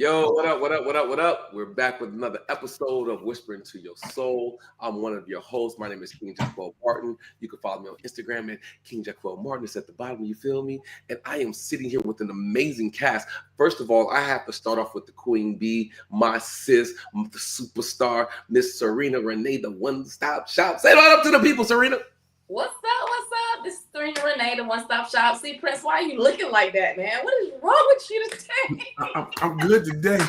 Yo, what up, what up, what up, what up? We're back with another episode of Whispering to Your Soul. I'm one of your hosts. My name is King Jacquel Martin. You can follow me on Instagram at King Jacquel Martin. It's at the bottom, you feel me? And I am sitting here with an amazing cast. First of all, I have to start off with the Queen Bee, my sis, the superstar, Miss Serena Renee, the one-stop shop. Say what up to the people, Serena. What's up? What's up? This is Serena Renee, the one-stop shop. See, Prince, why are you looking like that, man? What is wrong with you today? I'm good today.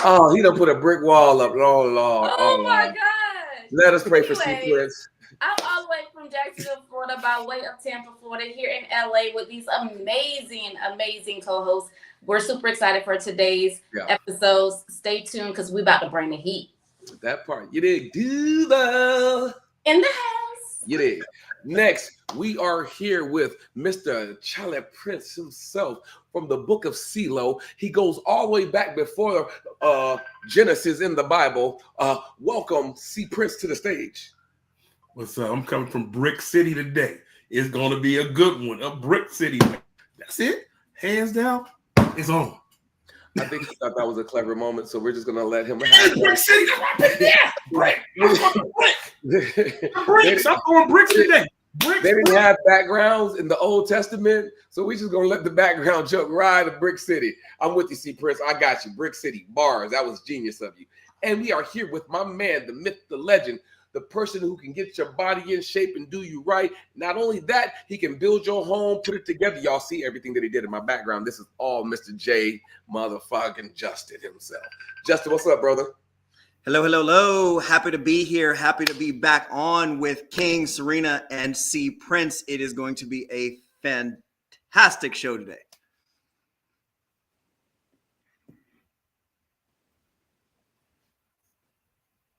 Oh, he done put a brick wall up. Oh, Lord. Oh my gosh. Let us pray for C. Prince. I'm all the way from Jacksonville, Florida, by way of Tampa, Florida, here in LA with these amazing co-hosts. We're super excited for today's episodes. Stay tuned because we're about to bring the heat. That part. You did do the in the house. You did. Next, we are here with Mr. Charlie Prince himself from the book of CeeLo. He goes all the way back before Genesis in the Bible. Welcome, C. Prince, to the stage. What's up? I'm coming from Brick City today. It's going to be a good one. A Brick City. That's it. Hands down. It's on. I think he thought that was a clever moment, so we're just going to let him have Brick City. Brick. I'm going bricks today. They didn't have backgrounds in the Old Testament, so we just gonna let the background joke ride to Brick City. I'm with you, C. Prince. I got you. Brick City bars. That was genius of you. And we are here with my man, the myth, the legend, the person who can get your body in shape and do you right. Not only that, he can build your home, put it together. Y'all see everything that he did in my background. This is all Mr. J motherfucking Justin himself. Justin, what's up, brother? Hello. Happy to be here. Happy to be back on with King, Serena, and C. Prince. It is going to be a fantastic show today.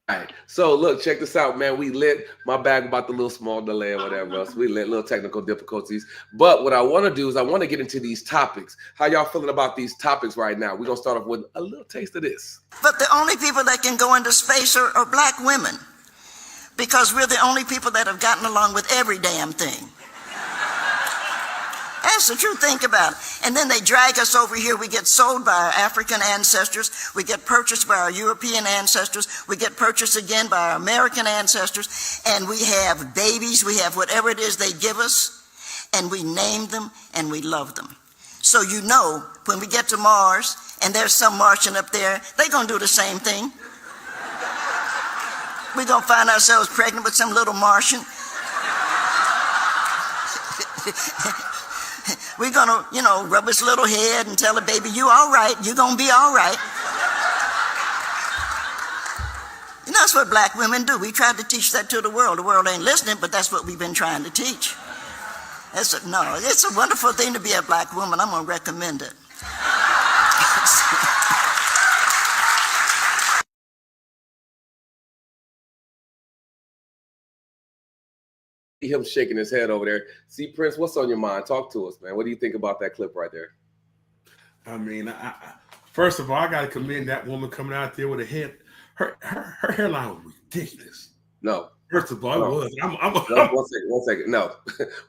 All right. So look, check this out, man. We lit. My bag about the little small delay or whatever else. We lit, little technical difficulties. But what I want to do is I want to get into these topics. How y'all feeling about these topics right now? We're going to start off with a little taste of this. But the only people that can go into space are black women, because we're the only people that have gotten along with every damn thing. That's the truth. Think about it. And then they drag us over here. We get sold by our African ancestors. We get purchased by our European ancestors. We get purchased again by our American ancestors. And we have babies. We have whatever it is they give us. And we name them and we love them. So you know, when we get to Mars and there's some Martian up there, they're going to do the same thing. We're going to find ourselves pregnant with some little Martian. We're going to, rub his little head and tell the baby, you all right, you're going to be all right. That's what black women do. We tried to teach that to the world. The world ain't listening, but that's what we've been trying to teach. It's a wonderful thing to be a black woman. I'm going to recommend it. Him shaking his head over there. See, Prince, what's on your mind? Talk to us, man. What do you think about that clip right there? I mean, first of all, I got to commend that woman coming out there with a head. Her hairline was ridiculous. No. First of all, no. It was. One second. No.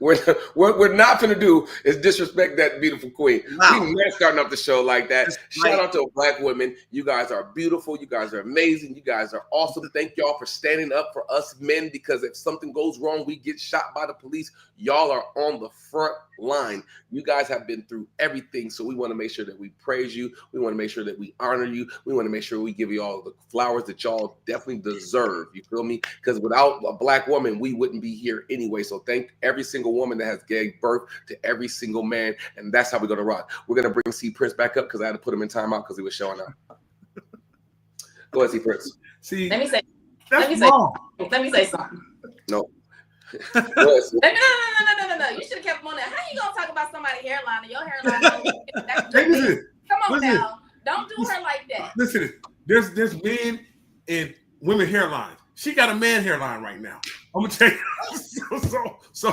What we're not going to do is disrespect that beautiful queen. Wow. We're not starting up the show like that. Shout out to black women. You guys are beautiful. You guys are amazing. You guys are awesome. Thank y'all for standing up for us men, because if something goes wrong, we get shot by the police. Y'all are on the front line. You guys have been through everything, so we want to make sure that we praise you. We want to make sure that we honor you. We want to make sure we give you all the flowers that y'all definitely deserve. You feel me? Because without a black woman, we wouldn't be here anyway. So thank every single woman that has gave birth to every single man, and that's how we're gonna rock. We're gonna bring C. Prince back up because I had to put him in timeout because he was showing up. Go ahead, C. Prince. See, let me say something. No. No. You should have kept him on there. How you gonna talk about somebody's hairline and your hairline? Come on now. Don't do her like that. Listen, there's men and women hairlines. She got a man hairline right now. I'm gonna tell you. So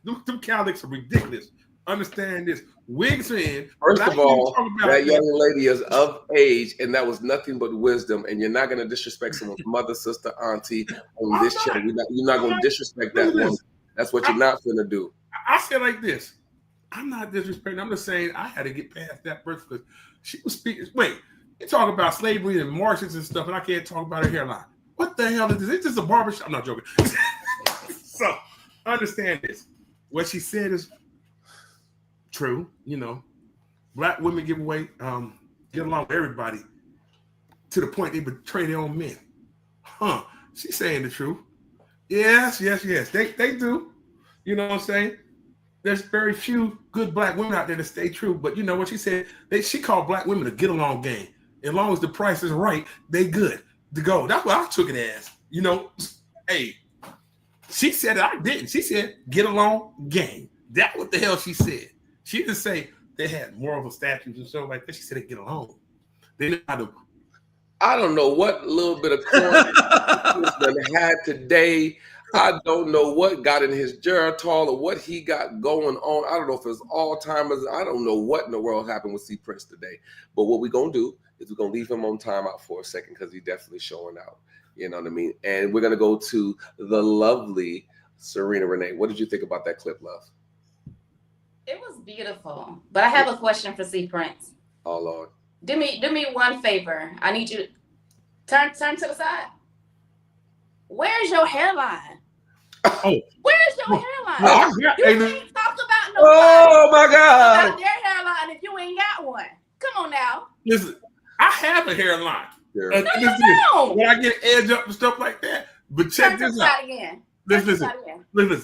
them cowlicks are ridiculous. Understand this. Wigs in. First of all, that young lady is of age, and that was nothing but wisdom. And you're not going to disrespect someone's mother, sister, auntie on this show. You're not going to disrespect that woman. That's what you're not going to do. I say like this. I'm not disrespecting. I'm just saying I had to get past that person because she was speaking. Wait, You talk about slavery and Martians and stuff, and I can't talk about her hairline. What the hell is this? It's just a barbershop. I'm not joking. So understand this. What she said is true. You know, black women get along with everybody to the point they betray their own men. Huh? She's saying the truth. Yes. They do. You know what I'm saying? There's very few good black women out there that stay true. But you know what she said? She called black women a get along game. As long as the price is right, they good to go. That's what I took it as. You know, hey, she said it. I didn't. She said get along game. That's what the hell she said. She didn't say they had moral statues and stuff like that. She said they get along. They know how to. I don't know what little bit of corn he's had today. I don't know what got in his geritol or what he got going on. I don't know if it's Alzheimer's. I don't know what in the world happened with C. Prince today. But what we're going to do is we're going to leave him on timeout for a second because he's definitely showing out. You know what I mean? And we're going to go to the lovely Serena Renee. What did you think about that clip, love? It was beautiful. But I have a question for C. Prince. Oh, Lord. Do me one favor. I need you to turn to the side. Where's your hairline? Oh, where's your hairline? No, you can't talk about nobody. Oh my God! About their hairline if you ain't got one. Come on now. Listen, I have a hairline. Yeah. No, you don't. When I get edge up and stuff like that. But check this out. Again. Listen,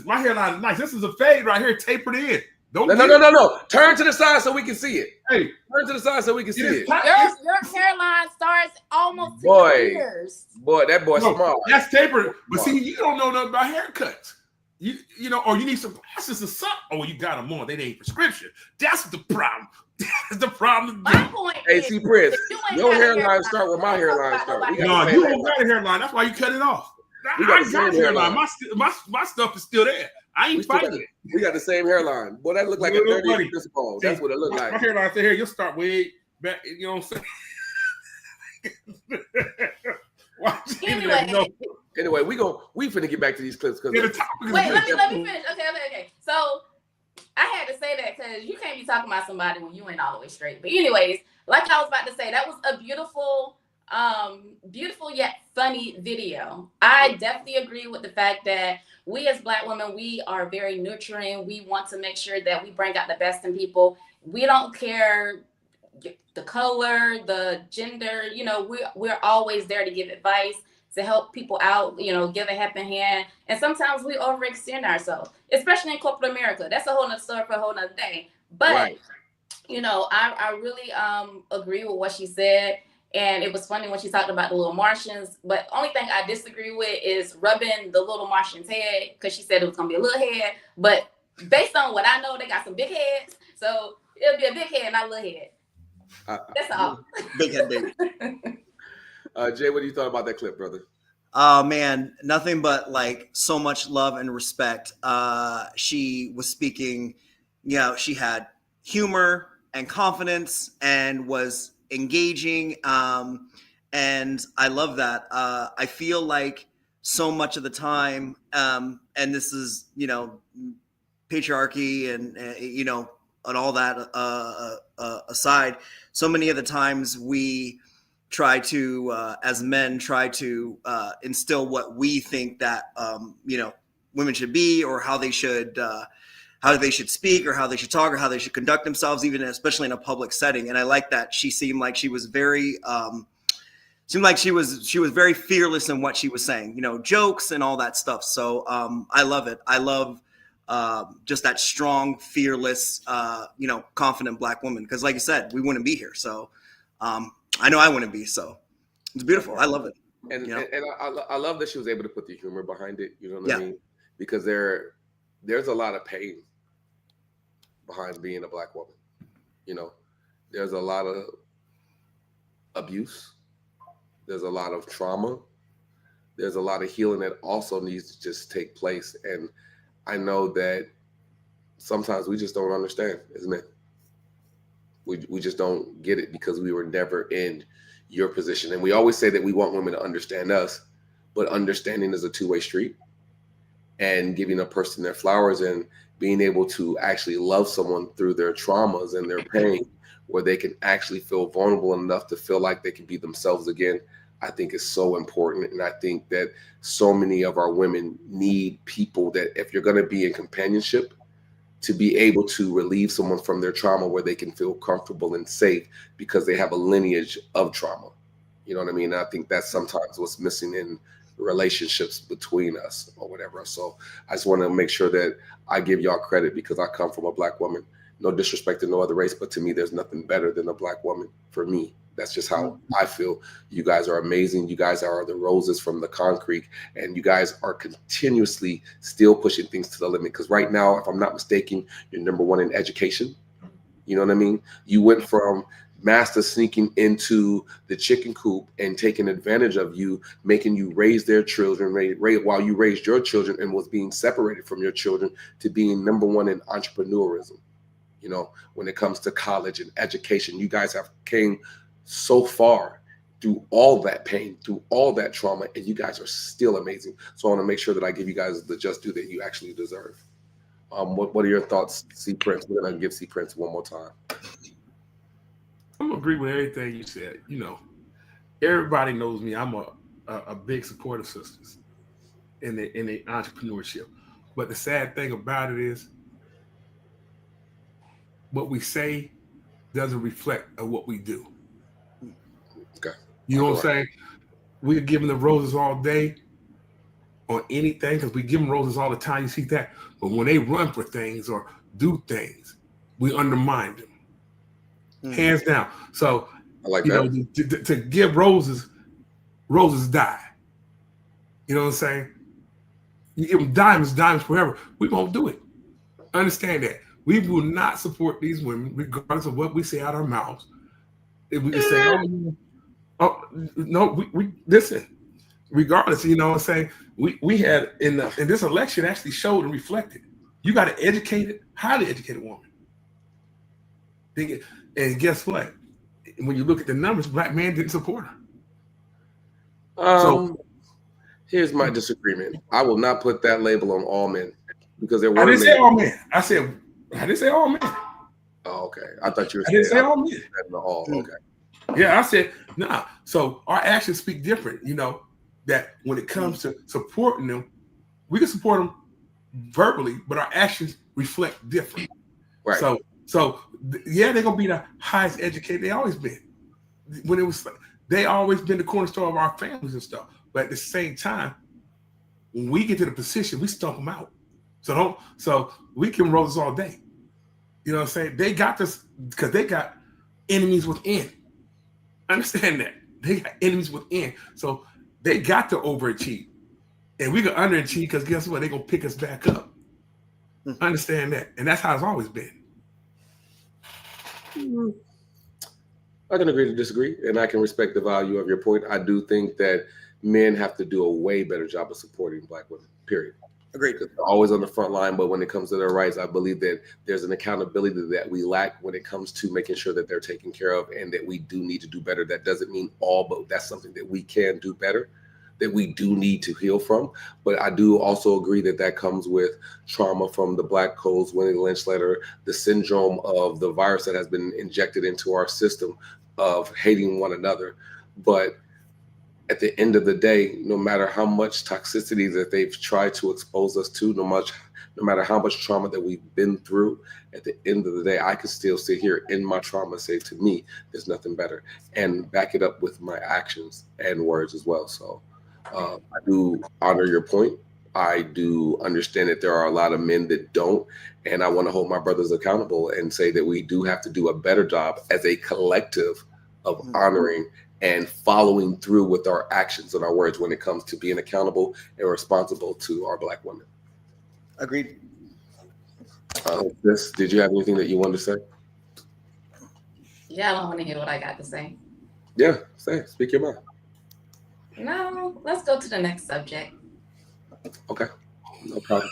my hairline is nice. This is a fade right here, tapered in. No. Turn to the side so we can see it. Hey, turn to the side so we can see it. Your hairline starts almost 2 years. Boy, that boy's smart. That's tapered. But see, you don't know nothing about haircuts. You know, or you need some glasses or something. Oh, you got them on. They ain't prescription. That's the problem. That's the problem. My point is, C. Prince, your hairline start where my hairline starts. No, you don't got a hairline. That's why you cut it off. I got a hairline. My stuff is still there. I ain't fighting it. We got the same hairline. Boy, that look like a dirty baseball. That's what it looked like. My hairline here, you'll start way back. You know what I'm saying? Anyway, we finna get back to these clips because wait, let me finish. Okay. So I had to say that because you can't be talking about somebody when you ain't all the way straight. But anyways, like I was about to say, that was a beautiful yet funny video. I definitely agree with the fact that we as Black women, we are very nurturing. We want to make sure that we bring out the best in people. We don't care the color, the gender. You know, we're always there to give advice, to help people out, you know, give a helping hand. And sometimes we overextend ourselves, especially in corporate America. That's a whole nother story for a whole nother day. But, right. You know, I really agree with what she said. And it was funny when she talked about the little Martians. But only thing I disagree with is rubbing the little Martian's head, because she said it was going to be a little head. But based on what I know, they got some big heads. So it'll be a big head, not a little head. That's all. Big head, baby. Jay, what do you thought about that clip, brother? Oh, man, nothing but like so much love and respect. She was speaking, you know, she had humor and confidence and was engaging, and I love that. I feel like so much of the time, and this is, you know, patriarchy and you know, and all that aside, so many of the times we try to, as men, try to instill what we think that you know, women should be, or how they should speak, or how they should talk, or how they should conduct themselves, even especially in a public setting. And I like that she seemed like she was very, she was very fearless in what she was saying, you know, jokes and all that stuff. So I love it. I love just that strong, fearless, you know, confident Black woman. Because like you said, we wouldn't be here. So I know I wouldn't be. So it's beautiful. I love it. And you know? and I love that she was able to put the humor behind it. You know what I mean? Because there's a lot of pain behind being a Black woman. You know, there's a lot of abuse. There's a lot of trauma. There's a lot of healing that also needs to just take place. And I know that sometimes we just don't understand, isn't it? We just don't get it because we were never in your position. And we always say that we want women to understand us, but understanding is a two-way street. And giving a person their flowers and being able to actually love someone through their traumas and their pain where they can actually feel vulnerable enough to feel like they can be themselves again, I think is so important. And I think that so many of our women need people that, if you're going to be in companionship, to be able to relieve someone from their trauma where they can feel comfortable and safe because they have a lineage of trauma. You know what I mean? I think that's sometimes what's missing in relationships between us or whatever. So I just want to make sure that I give y'all credit because I come from a Black woman. No disrespect to no other race, but to me, there's nothing better than a Black woman for me. That's just how I feel. You guys are amazing. You guys are the roses from the concrete, and you guys are continuously still pushing things to the limit. Because right now, if I'm not mistaken, you're number one in education. You know what I mean? You went from master sneaking into the chicken coop and taking advantage of you, making you raise their children while you raised your children and was being separated from your children, to being number one in entrepreneurism. You know, when it comes to college and education, you guys have came so far through all that pain, through all that trauma, and you guys are still amazing. So I want to make sure that I give you guys the just due that you actually deserve. What are your thoughts, C Prince? We're gonna give C Prince one more time. I'm gonna agree with everything you said. You know, everybody knows me. I'm a big supporter of sisters in the entrepreneurship. But the sad thing about it is, what we say doesn't reflect on what we do. Okay. You know what I'm saying? We're giving the roses all day on anything because we give them roses all the time. You see that? But when they run for things or do things, we undermine them. Hands down. So, I like you that. know, to give roses, roses die. You know what I'm saying? You give them diamonds, diamonds forever. We won't do it. Understand that. We will not support these women regardless of what we say out our mouths. If we can say, oh no, we listen. Regardless, you know what I'm saying? We had in this election actually showed and reflected. You got an educated, highly educated woman. And guess what? When you look at the numbers, Black men didn't support her. So here's my disagreement. I will not put that label on all men because there were. I didn't say all men. I didn't say all men. Oh, okay. I thought you were saying. I didn't say all men. All. Okay. Yeah, I said nah. So our actions speak different. You know that when it comes to supporting them, we can support them verbally, but our actions reflect different. Right. So yeah, they're gonna be the highest educated. They always been. When it was, they always been the cornerstone of our families and stuff. But at the same time, when we get to the position, we stomp them out. So we can roses all day. You know what I'm saying? They got this because they got enemies within. Understand that. They got enemies within. So they got to overachieve. And we can underachieve because guess what? They're going to pick us back up. Understand that. And that's how it's always been. I can agree to disagree, and I can respect the value of your point. I do think that men have to do a way better job of supporting Black women, period. Agreed. Because they're always on the front line, but when it comes to their rights, I believe that there's an accountability that we lack when it comes to making sure that they're taken care of, and that we do need to do better. That doesn't mean all, but that's something that we can do better, that we do need to heal from. But I do also agree that that comes with trauma from the Black Codes, Winnie Lynch letter, the syndrome of the virus that has been injected into our system of hating one another. But at the end of the day, no matter how much toxicity that they've tried to expose us to, no matter how much trauma that we've been through, at the end of the day, I can still sit here in my trauma and say, to me, there's nothing better, and back it up with my actions and words as well. So I do honor your point. I do understand that there are a lot of men that don't, and I want to hold my brothers accountable and say that we do have to do a better job as a collective of honoring and following through with our actions and our words when it comes to being accountable and responsible to our Black women. Agreed. Did you have anything that you wanted to say? Yeah, I don't want to hear what I got to say. Yeah, speak your mind. No, let's go to the next subject. Okay, no problem.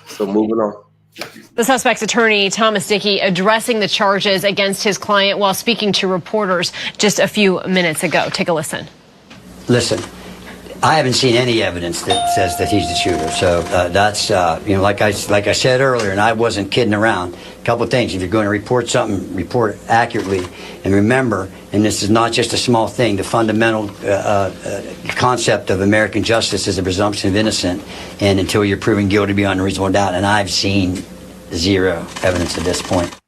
So moving on. The suspect's attorney, Thomas Dickey, addressing the charges against his client while speaking to reporters just a few minutes ago. Take a listen. Listen, I haven't seen any evidence that says that he's the shooter. So that's like I said earlier, and I wasn't kidding around. A couple of things: if you're going to report something, report accurately, and remember. And this is not just a small thing. The fundamental concept of American justice is a presumption of innocence, and until you're proven guilty beyond a reasonable doubt. And I've seen zero evidence at this point.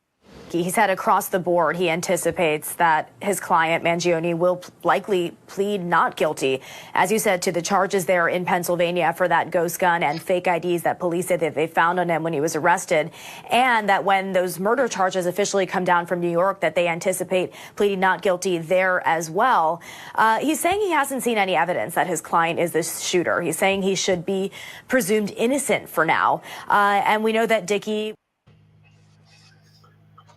He said across the board he anticipates that his client Mangione will likely plead not guilty, as you said, to the charges there in Pennsylvania for that ghost gun and fake IDs that police said that they found on him when he was arrested, and that when those murder charges officially come down from New York, that they anticipate pleading not guilty there as well. He's saying he hasn't seen any evidence that his client is the shooter. He's saying he should be presumed innocent for now. And we know that Dickey.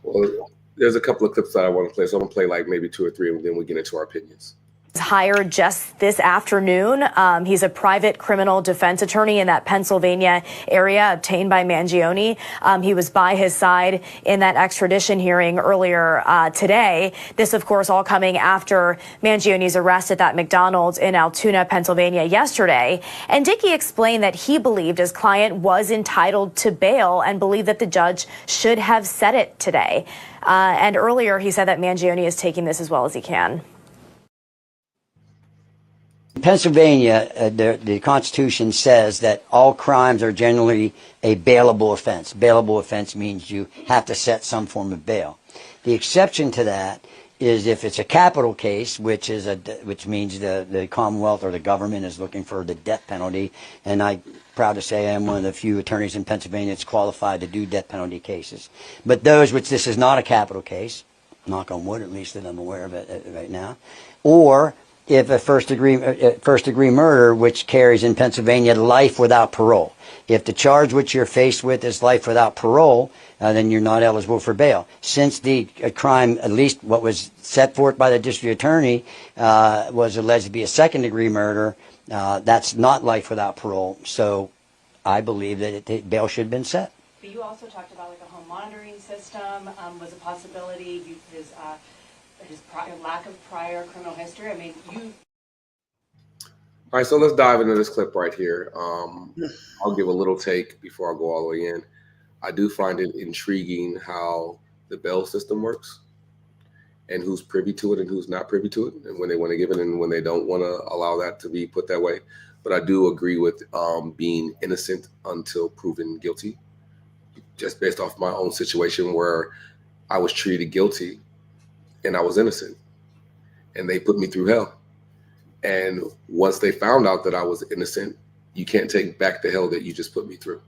Well, there's a couple of clips that I want to play, so I'm gonna play like maybe 2 or 3, and then we get into our opinions. Hired just this afternoon. He's a private criminal defense attorney in that Pennsylvania area obtained by Mangione. He was by his side in that extradition hearing earlier today. This, of course, all coming after Mangione's arrest at that McDonald's in Altoona, Pennsylvania yesterday. And Dickey explained that he believed his client was entitled to bail and believed that the judge should have said it today. And earlier he said that Mangione is taking this as well as he can. Pennsylvania, the Constitution says that all crimes are generally a bailable offense. Bailable offense means you have to set some form of bail. The exception to that is if it's a capital case, which means the Commonwealth or the government is looking for the death penalty. And I'm proud to say I'm one of the few attorneys in Pennsylvania that's qualified to do death penalty cases. But those which this is not a capital case, knock on wood at least that I'm aware of it right now, or if a first degree murder, which carries in Pennsylvania life without parole. If the charge which you're faced with is life without parole, then you're not eligible for bail. Since the crime, at least what was set forth by the district attorney, was alleged to be a second degree murder, that's not life without parole. So I believe that bail should have been set. But you also talked about like a home monitoring system was a possibility. His lack of prior criminal history. I mean, All right, so let's dive into this clip right here. I'll give a little take before I go all the way in. I do find it intriguing how the bail system works and who's privy to it and who's not privy to it, and when they want to give it and when they don't want to allow that to be put that way. But I do agree with being innocent until proven guilty, just based off my own situation where I was treated guilty and I was innocent, and they put me through hell. And once they found out that I was innocent, you can't take back the hell that you just put me through.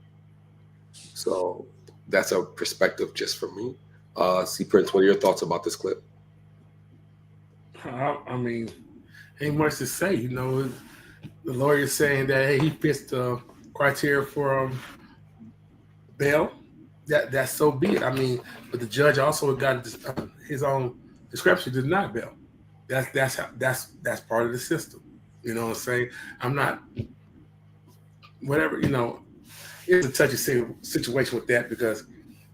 So that's a perspective just from me. C. Prince, what are your thoughts about this clip? I mean, ain't much to say. You know, the lawyer's saying that hey, he fits the criteria for bail. That's so be it. I mean, but the judge also got his own discrepancy to deny bail. That's part of the system. You know what I'm saying? I'm not whatever, you know, it's a touchy situation with that because,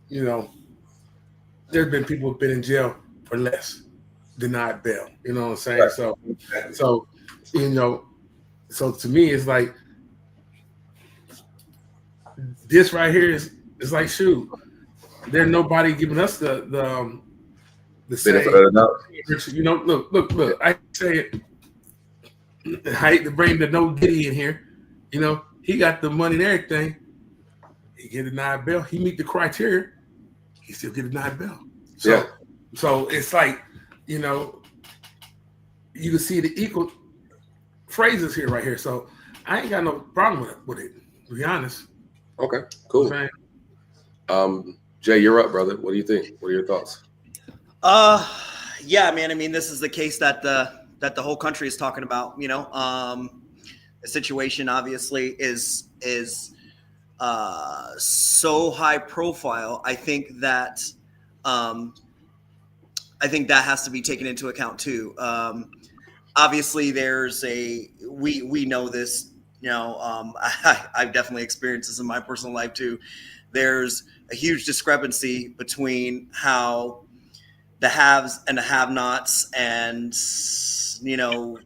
you know, there's been people who've been in jail for less, denied bail. You know what I'm saying? Right. So you know, so to me it's like this right here is like shoot. There's nobody giving us the benefit of the doubt. You know, look. I say it. I hate to bring the no Diddy in here. You know, he got the money and everything. He get denied bail. He meet the criteria. He still get denied bail. So it's like, you know, you can see the equal phrases here, right here. So I ain't got no problem with it. To be honest. Okay, cool. Jay, you're up, brother. What do you think? What are your thoughts? Yeah, man. I mean, this is the case that the whole country is talking about. You know, the situation obviously is so high profile. I think that has to be taken into account too. Obviously, there's we know this. You know, I've definitely experienced this in my personal life too. There's a huge discrepancy between how the haves and the have-nots, and you know,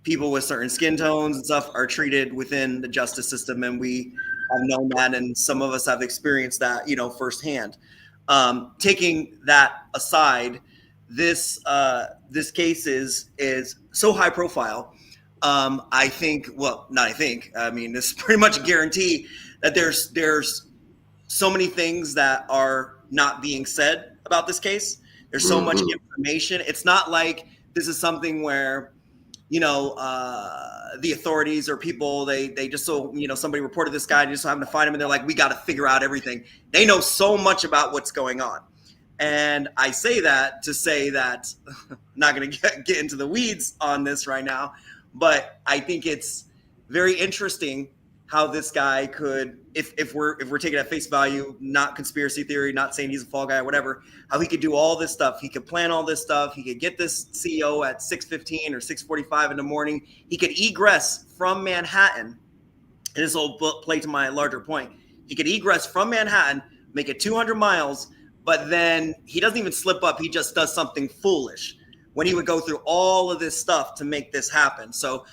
people with certain skin tones and stuff are treated within the justice system, and we have known that, and some of us have experienced that, firsthand. Taking that aside, this case is so high profile. I think, well, not I think, I mean, it's pretty much a guarantee that there's so many things that are not being said about this case. There's so much information. It's not like this is something where, the authorities or people, they just somebody reported this guy, just so happen to find him, and they're like, we got to figure out everything. They know so much about what's going on. And I say that to say that I'm not going to get into the weeds on this right now, but I think it's very interesting how this guy could, if we're taking at face value, not conspiracy theory, not saying he's a fall guy or whatever, how he could do all this stuff. He could plan all this stuff. He could get this CEO at 6:15 or 6:45 in the morning. He could egress from Manhattan. And this will play to my larger point. He could egress from Manhattan, make it 200 miles, but then he doesn't even slip up. He just does something foolish when he would go through all of this stuff to make this happen. So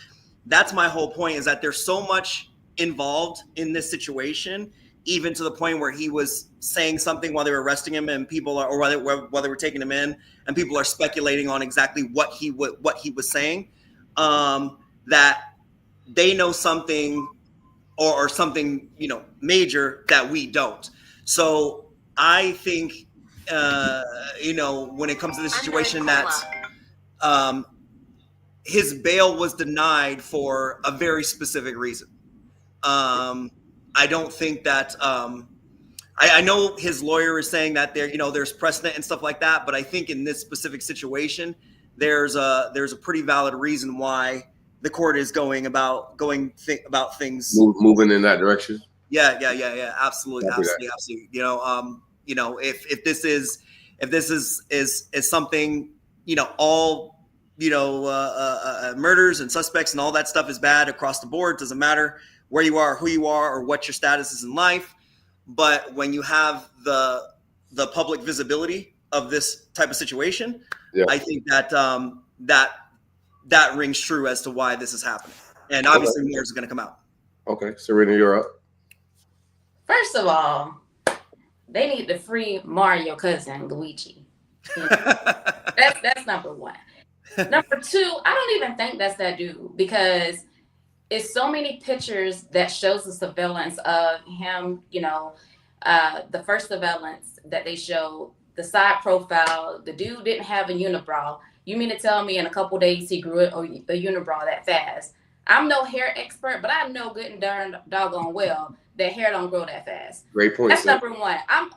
that's my whole point, is that there's so much involved in this situation, even to the point where he was saying something while they were arresting him, and people are, or while they were taking him in, and people are speculating on exactly what he was saying, that they know something or something, major that we don't. So I think, when it comes to the situation, that his bail was denied for a very specific reason. I don't think that, I know his lawyer is saying that there's precedent and stuff like that, but I think in this specific situation, there's a pretty valid reason why the court is going about things moving in that direction. Yeah, absolutely. If this is something, all murders and suspects and all that stuff is bad across the board. Doesn't matter where you are, who you are, or what your status is in life. But when you have the public visibility of this type of situation, I think that that rings true as to why this is happening. And obviously more is going to come out. Okay, Serena, you're up. First of all, they need to free Mario cousin Luigi. That's number one. Number two, I don't even think that's that dude, because it's so many pictures that shows the surveillance of him, the first surveillance that they show, the side profile, the dude didn't have a unibrow. You mean to tell me in a couple days he grew a unibrow that fast? I'm no hair expert, but I know good and darn doggone well that hair don't grow that fast. Great point. That's number one. I'm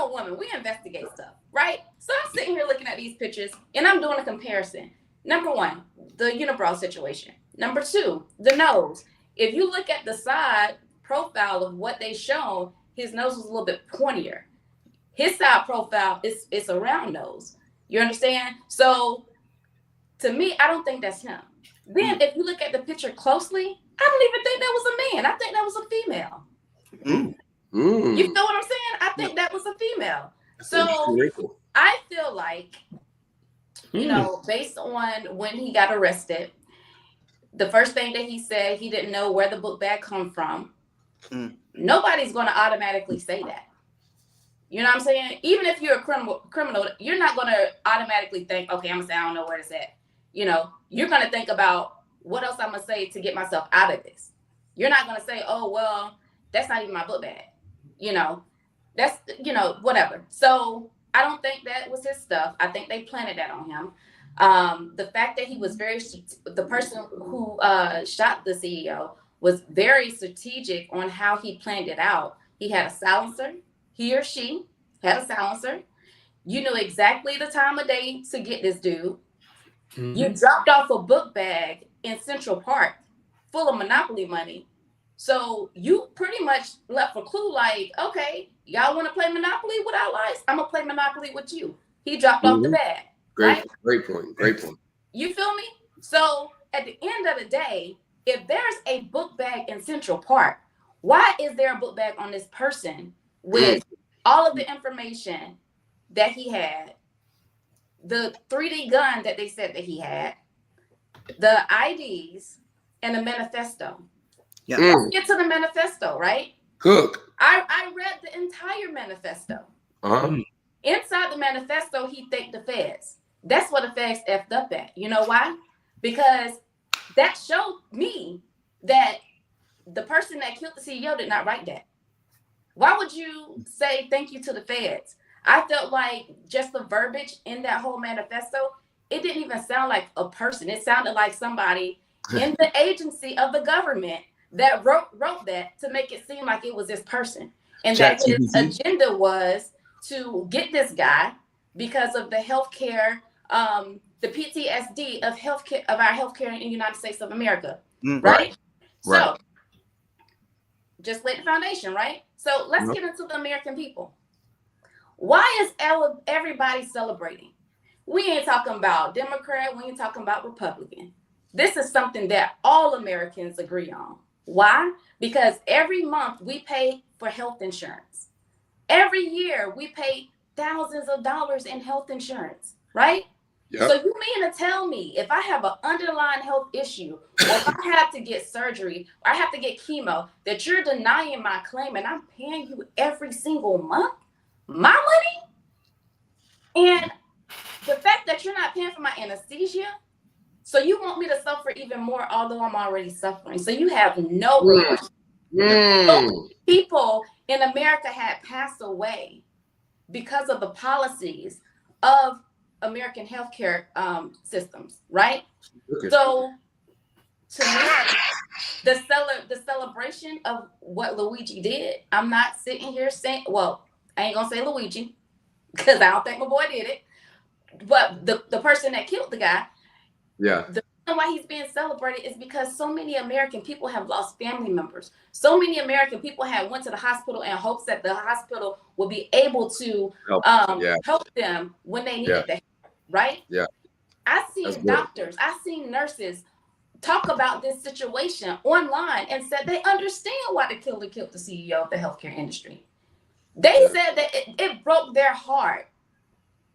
a woman. We investigate stuff, right? So I'm sitting here looking at these pictures and I'm doing a comparison. Number one, the unibrow situation. Number two, the nose. If you look at the side profile of what they shown, his nose was a little bit pointier. His side profile is a round nose. You understand? So to me, I don't think that's him. Then if you look at the picture closely, I don't even think that was a man. I think that was a female. You know what I'm saying? I think that was a female. So I feel like, based on when he got arrested, the first thing that he said, he didn't know where the book bag come from. Nobody's going to automatically say that. You know what I'm saying? Even if you're a criminal, you're not going to automatically think, okay, I'm going to say, I don't know where it's at. You're going to think about what else I'm going to say to get myself out of this. You're not going to say, oh, well, that's not even my book bag. That's, whatever. So I don't think that was his stuff. I think they planted that on him. The fact that he was the person who shot the CEO was very strategic on how he planned it out. He had a silencer. He or she had a silencer. You knew exactly the time of day to get this dude. Mm-hmm. You dropped off a book bag in Central Park full of Monopoly money. So you pretty much left a clue like, okay, y'all want to play Monopoly with our lives? I'm going to play Monopoly with you. He dropped off the bag. Great point. You feel me? So at the end of the day, if there's a book bag in Central Park, why is there a book bag on this person with all of the information that he had, the 3D gun that they said that he had, the IDs and the manifesto. Yeah. Let's get to the manifesto, right? Cook. I read the entire manifesto. Inside the manifesto, he thanked the feds. That's what the feds effed up at. You know why? Because that showed me that the person that killed the CEO did not write that. Why would you say thank you to the feds? I felt like just the verbiage in that whole manifesto, it didn't even sound like a person. It sounded like somebody in the agency of the government that wrote that to make it seem like it was this person. And that his agenda was to get this guy because of the healthcare, the PTSD of healthcare, of our healthcare in the United States of America. Right? So just lay the foundation, right? So let's get into the American people. Why is everybody celebrating? We ain't talking about Democrat, we ain't talking about Republican. This is something that all Americans agree on. Why? Because every month we pay for health insurance. Every year we pay thousands of dollars in health insurance, right? Yep. So you mean to tell me if I have an underlying health issue, or if I have to get surgery, or I have to get chemo, that you're denying my claim and I'm paying you every single month my money? And the fact that you're not paying for my anesthesia, so you want me to suffer even more, although I'm already suffering. So you have no remorse. So people in America had passed away because of the policies of American healthcare systems, right? So to me, the celebration of what Luigi did, I'm not sitting here saying, well, I ain't gonna say Luigi because I don't think my boy did it, but the person that killed the guy, the reason why he's being celebrated is because so many American people have lost family members. So many American people have went to the hospital in hopes that the hospital will be able to help them when they needed the help, right? Yeah. I've seen doctors, I've seen nurses talk about this situation online and said they understand why the killer killed the CEO of the healthcare industry. They said that it broke their heart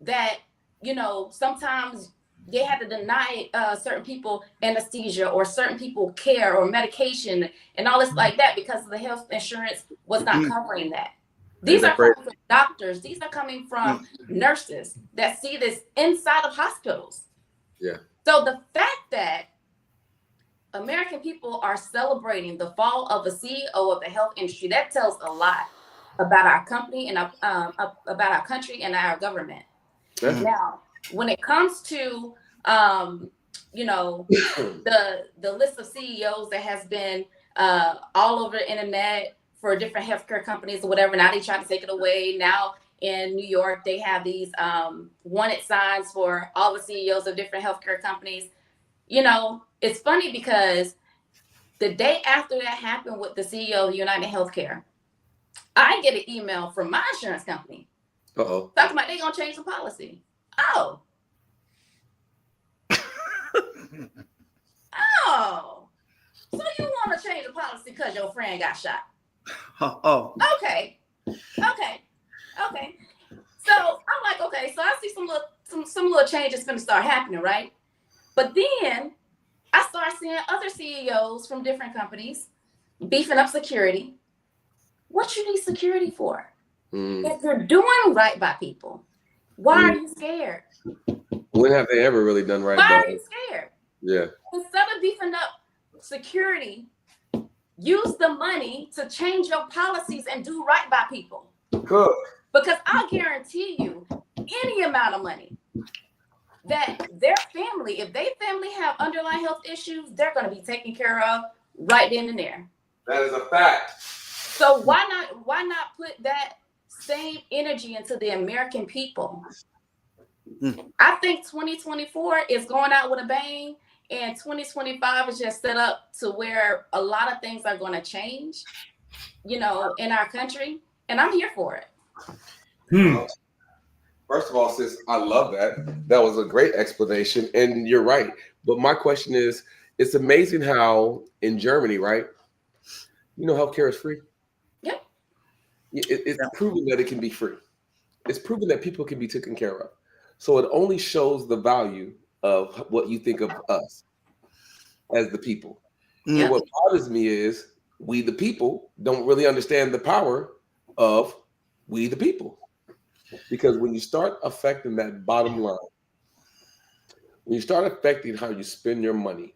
that, you know, sometimes they had to deny certain people anesthesia or certain people care or medication and all this like that because the health insurance was not covering that. These are coming from doctors. These are coming from nurses that see this inside of hospitals. Yeah. So the fact that American people are celebrating the fall of a CEO of the health industry, that tells a lot about our company and about our country and our government. Now, when it comes to you know, the list of CEOs that has been all over the internet for different healthcare companies or whatever, now they try to take it away. Now in New York, they have these wanted signs for all the CEOs of different healthcare companies. You know, it's funny because the day after that happened with the CEO of United Healthcare, I get an email from my insurance company talking about they gonna change the policy. Oh, so you want to change the policy because your friend got shot? Okay. So I'm like, okay, so I see some little changes going to start happening, right? But then I start seeing other CEOs from different companies beefing up security. What you need security for? If you're doing right by people, why are you scared? When have they ever really done right? Why are you scared? Yeah. Instead of beefing up security, use the money to change your policies and do right by people. Good. Because I guarantee you, any amount of money that their family, if their family have underlying health issues, they're going to be taken care of right then and there. That is a fact. So why not put that same energy into the American people? I think 2024 is going out with a bang, and 2025 is just set up to where a lot of things are going to change, you know, in our country, and I'm here for it. First of all, sis, I love that. That was a great explanation, and you're right. But my question is, it's amazing how in Germany, right? You know, healthcare is free. Yep. It's proven that it can be free. It's proven that people can be taken care of. So it only shows the value of what you think of us. as the people. Yeah. And what bothers me is we the people don't really understand the power of we the people. Because when you start affecting that bottom line, when you start affecting how you spend your money,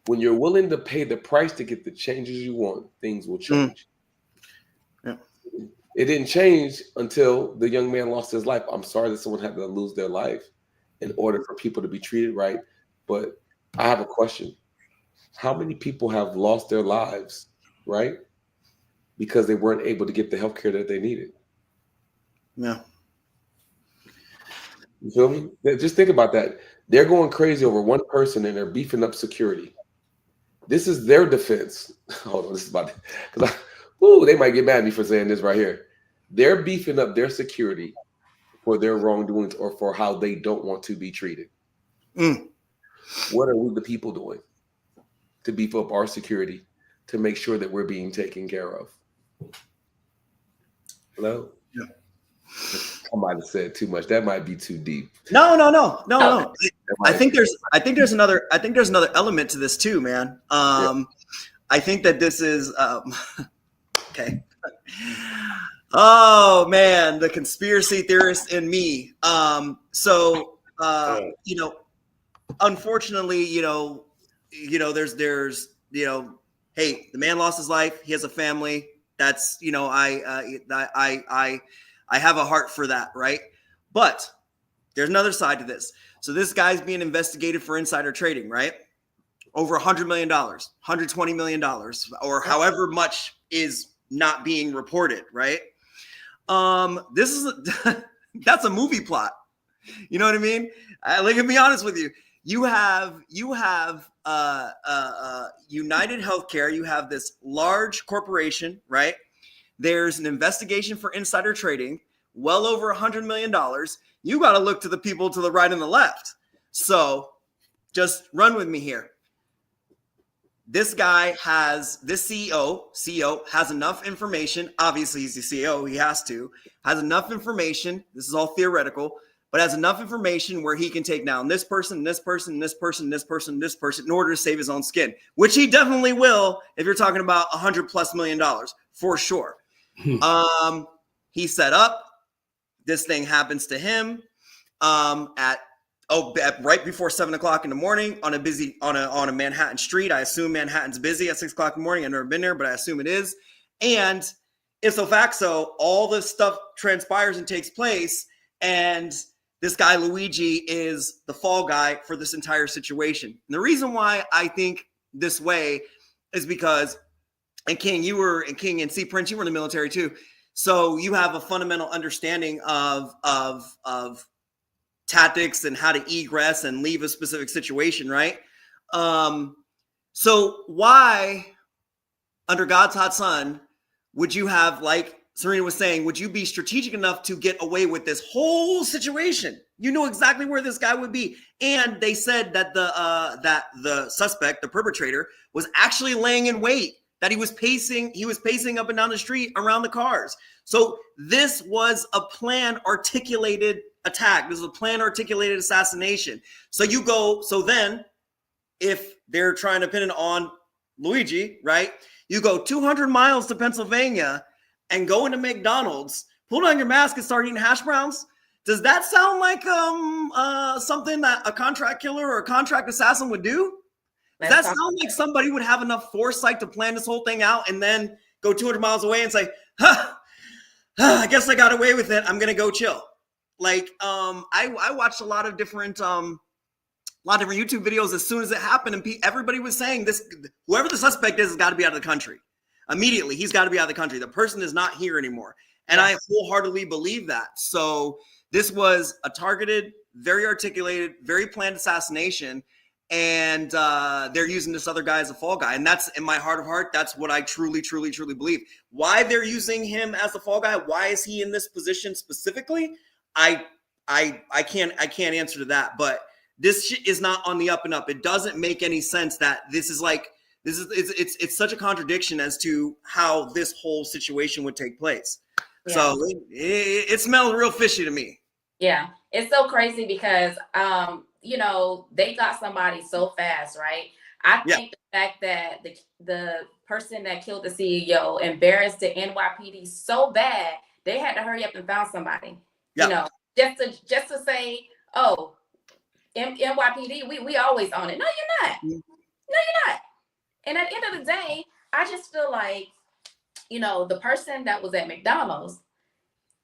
when you're willing to pay the price to get the changes you want, things will change. Yeah. It didn't change until the young man lost his life. I'm sorry that someone had to lose their life in order for people to be treated right. But I have a question. How many people have lost their lives, right? Because they weren't able to get the health care that they needed. Yeah. You feel me? Just think about that. They're going crazy over one person and they're beefing up security. This is their defense. Hold on, this is about because they might get mad at me for saying this right here. They're beefing up their security for their wrongdoings or for how they don't want to be treated. What are we the people doing to beef up our security to make sure that we're being taken care of? Hello? Yeah. I might have said too much. That might be too deep. No. I think there's another element to this too, man. I think that this is okay. Oh man, the conspiracy theorist in me. Unfortunately, there's hey, the man lost his life. He has a family. That's, I have a heart for that, right? But there's another side to this. So this guy's being investigated for insider trading, right? Over $100 million, $120 million, or however much is not being reported, right? This is that's a movie plot. You know what I mean? Let me be honest with you. You have United Healthcare. You have this large corporation, right? There's an investigation for insider trading, well over $100 million. You got to look to the people to the right and the left. So just run with me here. This guy has, this CEO has enough information. Obviously, he's the CEO. He has enough information. This is all theoretical, but has enough information where he can take down this person, this person, this person, this person, this person in order to save his own skin, which he definitely will if you're talking about $100+ million for sure. He set up. This thing happens to him at right before 7 o'clock in the morning on a Manhattan street. I assume Manhattan's busy at 6 o'clock in the morning. I've never been there, but I assume it is. And ipso facto, all this stuff transpires and takes place. And this guy, Luigi, is the fall guy for this entire situation. And the reason why I think this way is because, and King and C Prince, you were in the military too. So you have a fundamental understanding of tactics and how to egress and leave a specific situation, right? So why, under God's hot sun, would you have, like Serena was saying, would you be strategic enough to get away with this whole situation? You know exactly where this guy would be. And they said that the suspect, the perpetrator, was actually laying in wait, that he was pacing up and down the street around the cars. So this was a plan articulated attack. This is a plan articulated assassination. So then if they're trying to pin it on Luigi, right? You go 200 miles to Pennsylvania and go into McDonald's, pull down your mask and start eating hash browns. Does that sound like something that a contract killer or a contract assassin would do? Does that sound like somebody would have enough foresight to plan this whole thing out and then go 200 miles away and say, I guess I got away with it. I'm going to go chill. Like, I watched a lot of different YouTube videos as soon as it happened, and everybody was saying this: whoever the suspect is has got to be out of the country immediately. He's got to be out of the country. The person is not here anymore, and I wholeheartedly believe that. So this was a targeted, very articulated, very planned assassination, and they're using this other guy as a fall guy, and that's, in my heart of heart, that's what I truly, truly, truly believe. Why they're using him as the fall guy? Why is he in this position specifically? I can't answer to that, but this shit is not on the up and up. It doesn't make any sense that it's such a contradiction as to how this whole situation would take place. Yeah. So it smells real fishy to me. Yeah, it's so crazy because they got somebody so fast, right? I think the fact that the person that killed the CEO embarrassed the NYPD so bad, they had to hurry up and found somebody. You know, just to say, oh, NYPD, we always own it. No, you're not. No, you're not. And at the end of the day, I just feel like, you know, the person that was at McDonald's,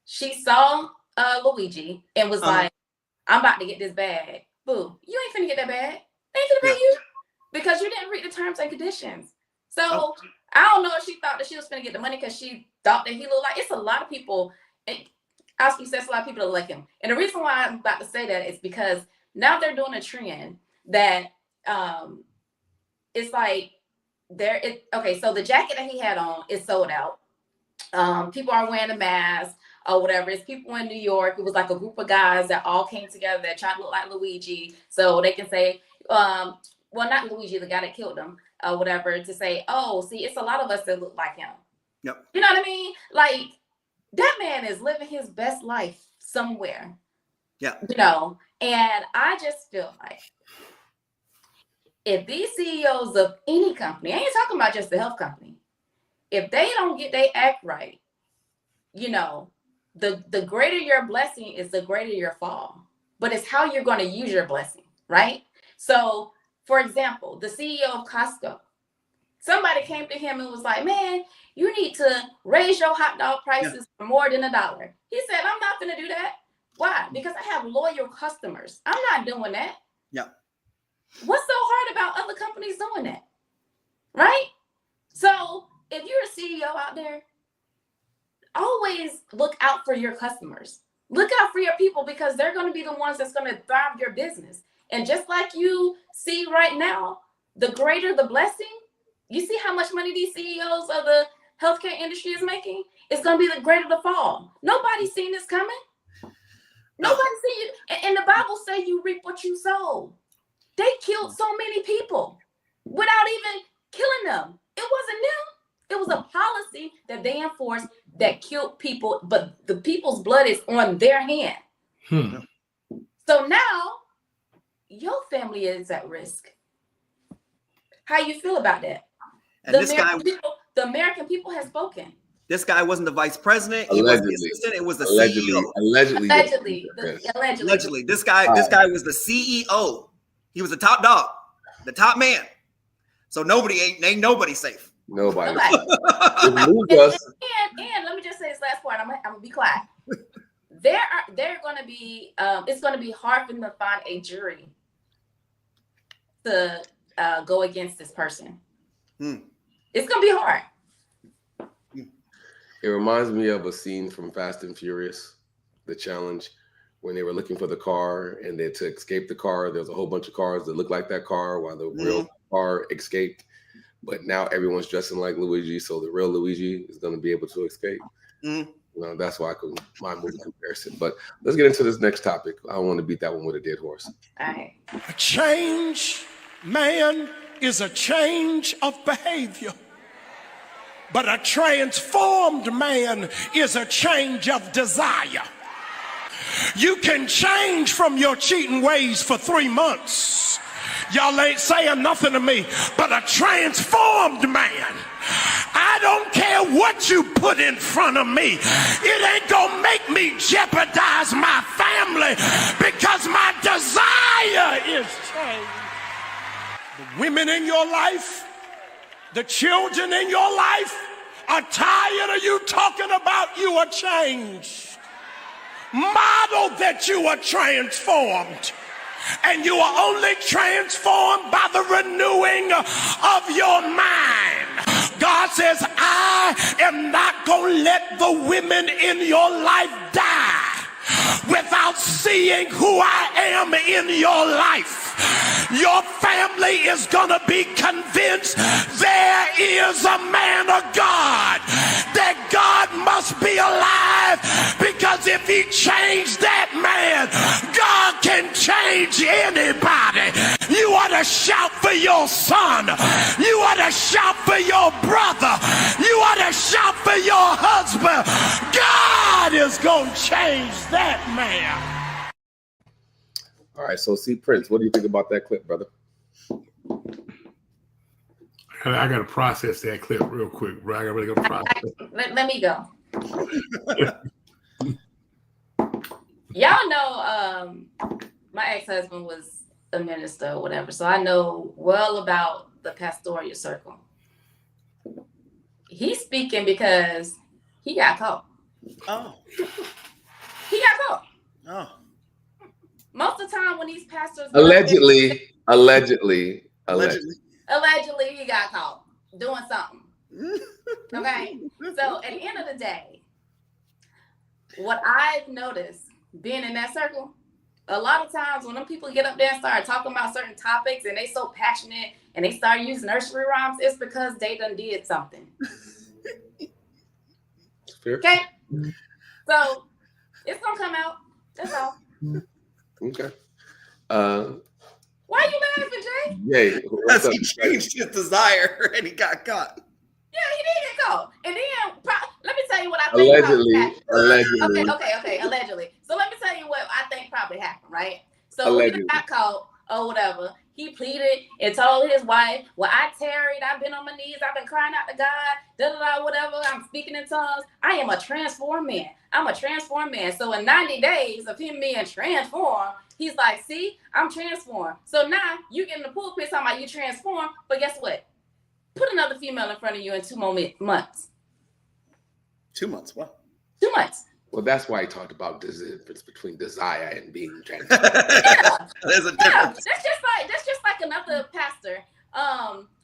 she saw Luigi and was like, I'm about to get this bag. Boo, you ain't finna get that bag. They ain't finna pay you because you didn't read the terms and conditions. So I don't know if she thought that she was finna get the money because she thought that he looked like, it's a lot of people. I'll speak to a lot of people that like him. And the reason why I'm about to say that is because now they're doing a trend that it's like okay, so the jacket that he had on is sold out. People are wearing a mask or whatever. It's people in New York. It was like a group of guys that all came together that tried to look like Luigi. So they can say, well, not Luigi, the guy that killed him or whatever, to say, oh, see, it's a lot of us that look like him. Yep. You know what I mean? Like, that man is living his best life somewhere. Yeah. You know, and I just feel like if these CEOs of any company, I ain't talking about just the health company, if they don't get their act right, you know, the greater your blessing is, the greater your fall. But it's how you're going to use your blessing, right? So, for example, the CEO of Costco, somebody came to him and was like, man, you need to raise your hot dog prices for more than $1. He said, I'm not going to do that. Why? Because I have loyal customers. I'm not doing that. Yeah. What's so hard about other companies doing that? Right? So if you're a CEO out there, always look out for your customers. Look out for your people, because they're going to be the ones that's going to thrive your business. And just like you see right now, the greater the blessing, you see how much money these CEOs of the healthcare industry is making? It's going to be the greater the fall. Nobody's seen this coming. Nobody's seen it. And the Bible says you reap what you sow. They killed so many people without even killing them. It wasn't them. It was a policy that they enforced that killed people, but the people's blood is on their hand. So now your family is at risk. How you feel about that? And The American people have spoken. This guy wasn't the vice president. He was the assistant. It was the CEO. Allegedly. This guy was the CEO. He was the top dog, the top man. So ain't nobody safe. Nobody. And let me just say this last part. I'm gonna be quiet. They're gonna be it's gonna be hard for them to find a jury to go against this person. It's gonna be hard. It reminds me of a scene from Fast and Furious, The Challenge, when they were looking for the car, and then to escape the car, there's a whole bunch of cars that look like that car while the real car escaped. But now everyone's dressing like Luigi, so the real Luigi is going to be able to escape. You know, that's why I couldn't mind movie comparison. But let's get into this next topic. I don't want to beat that one with a dead horse. All right. A change, man, is a change of behavior. But a transformed man is a change of desire. You can change from your cheating ways for 3 months. Y'all ain't saying nothing to me. But a transformed man, I don't care what you put in front of me. It ain't gonna make me jeopardize my family, because my desire is change. The women in your life, the children in your life are tired of you talking about you are changed. Model that you are transformed. And you are only transformed by the renewing of your mind. God says, I am not going to let the women in your life die without seeing who I am in your life. Your family is going to be convinced there is a man of God, that God must be alive, because if he changed that man, God can change anybody. You ought to shout for your son. You ought to shout for your brother. You ought to shout for your husband. God is going to change that man. All right, so see, Prince, what do you think about that clip, brother? I got to process that clip real quick, bro. I really got to process. Let me go. Y'all know my ex-husband was a minister or whatever, so I know well about the pastoral circle. He's speaking because he got caught. Oh. He got caught. Oh. Most of the time when these pastors allegedly he got caught doing something. Okay. So at the end of the day, what I've noticed being in that circle, a lot of times when them people get up there and start talking about certain topics and they so passionate and they start using nursery rhymes, it's because they done did something. Okay? So it's gonna come out. That's all. Okay. Why are you laughing, Jay? Yeah. Because he changed his desire and he got caught. Yeah, he did get caught. And then let me tell you what I think allegedly. Okay, allegedly. So let me tell you what I think probably happened, right? So Allegedly. he got caught or whatever. He pleaded and told his wife, well, I tarried, I've been on my knees, I've been crying out to God, whatever, I'm speaking in tongues. I am a transformed man. I'm a transformed man. So in 90 days of him being transformed, he's like, see, I'm transformed. So now you get in the pulpit talking about you transformed, but guess what? Put another female in front of you in 2 more months. 2 months, what? 2 months. Well, that's why he talked about the difference between desire and being transformed. There's a difference. That's just like another pastor.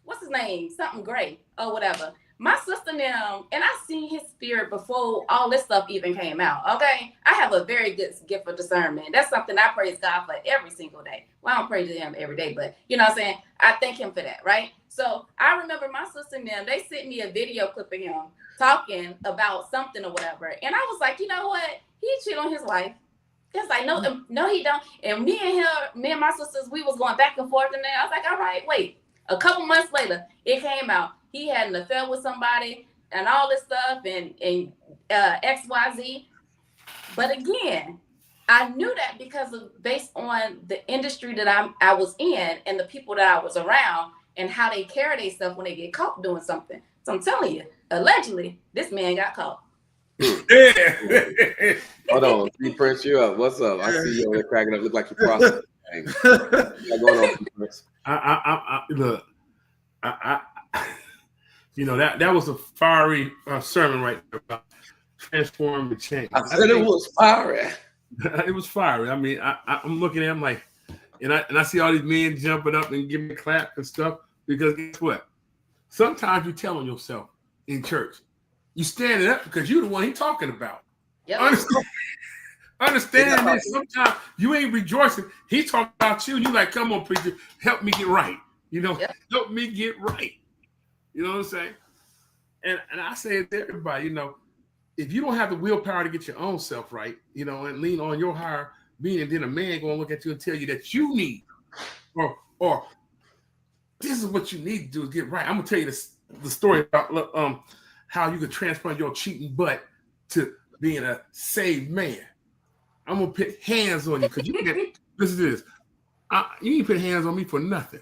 What's his name? Something Gray or whatever. My sister now, and I seen his spirit before all this stuff even came out. Okay, I have a very good gift of discernment. That's something I praise God for every single day. Well, I don't praise him every day, but you know what I'm saying? I thank him for that, right? So I remember my sister and them, they sent me a video clip of him talking about something or whatever. And I was like, you know what? He cheated on his wife. It's like, no, he don't. And me and my sisters, we was going back and forth in there. I was like, all right, wait. A couple months later, it came out. He had an affair with somebody and all this stuff and XYZ. But again, I knew that because of based on the industry that I was in and the people that I was around and how they carry themselves when they get caught doing something. So I'm telling you, allegedly, this man got caught. Hold on, Prince, you up? What's up? I see you over there cracking up. Look like you're processing. What's going on, Prince? Look, you know that was a fiery sermon right there about transform and change. I said it was fiery. It was fiery. I mean, I'm looking at him like, and I see all these men jumping up and giving a clap and stuff because guess what? Sometimes you telling yourself in church, you standing up because you're the one he's talking about. Yep. Understand this. Sometimes you ain't rejoicing. He's talking about you. You like, come on, preacher, help me get right. You know, help me get right. You know what I'm saying? And I say it to everybody, you know, if you don't have the willpower to get your own self right, you know, and lean on your higher being, and then a man gonna look at you and tell you that you need, or this is what you need to do is get right. I'm gonna tell you the story about how you could transform your cheating butt to being a saved man. I'm gonna put hands on you because you can't. Listen to this. You ain't put hands on me for nothing.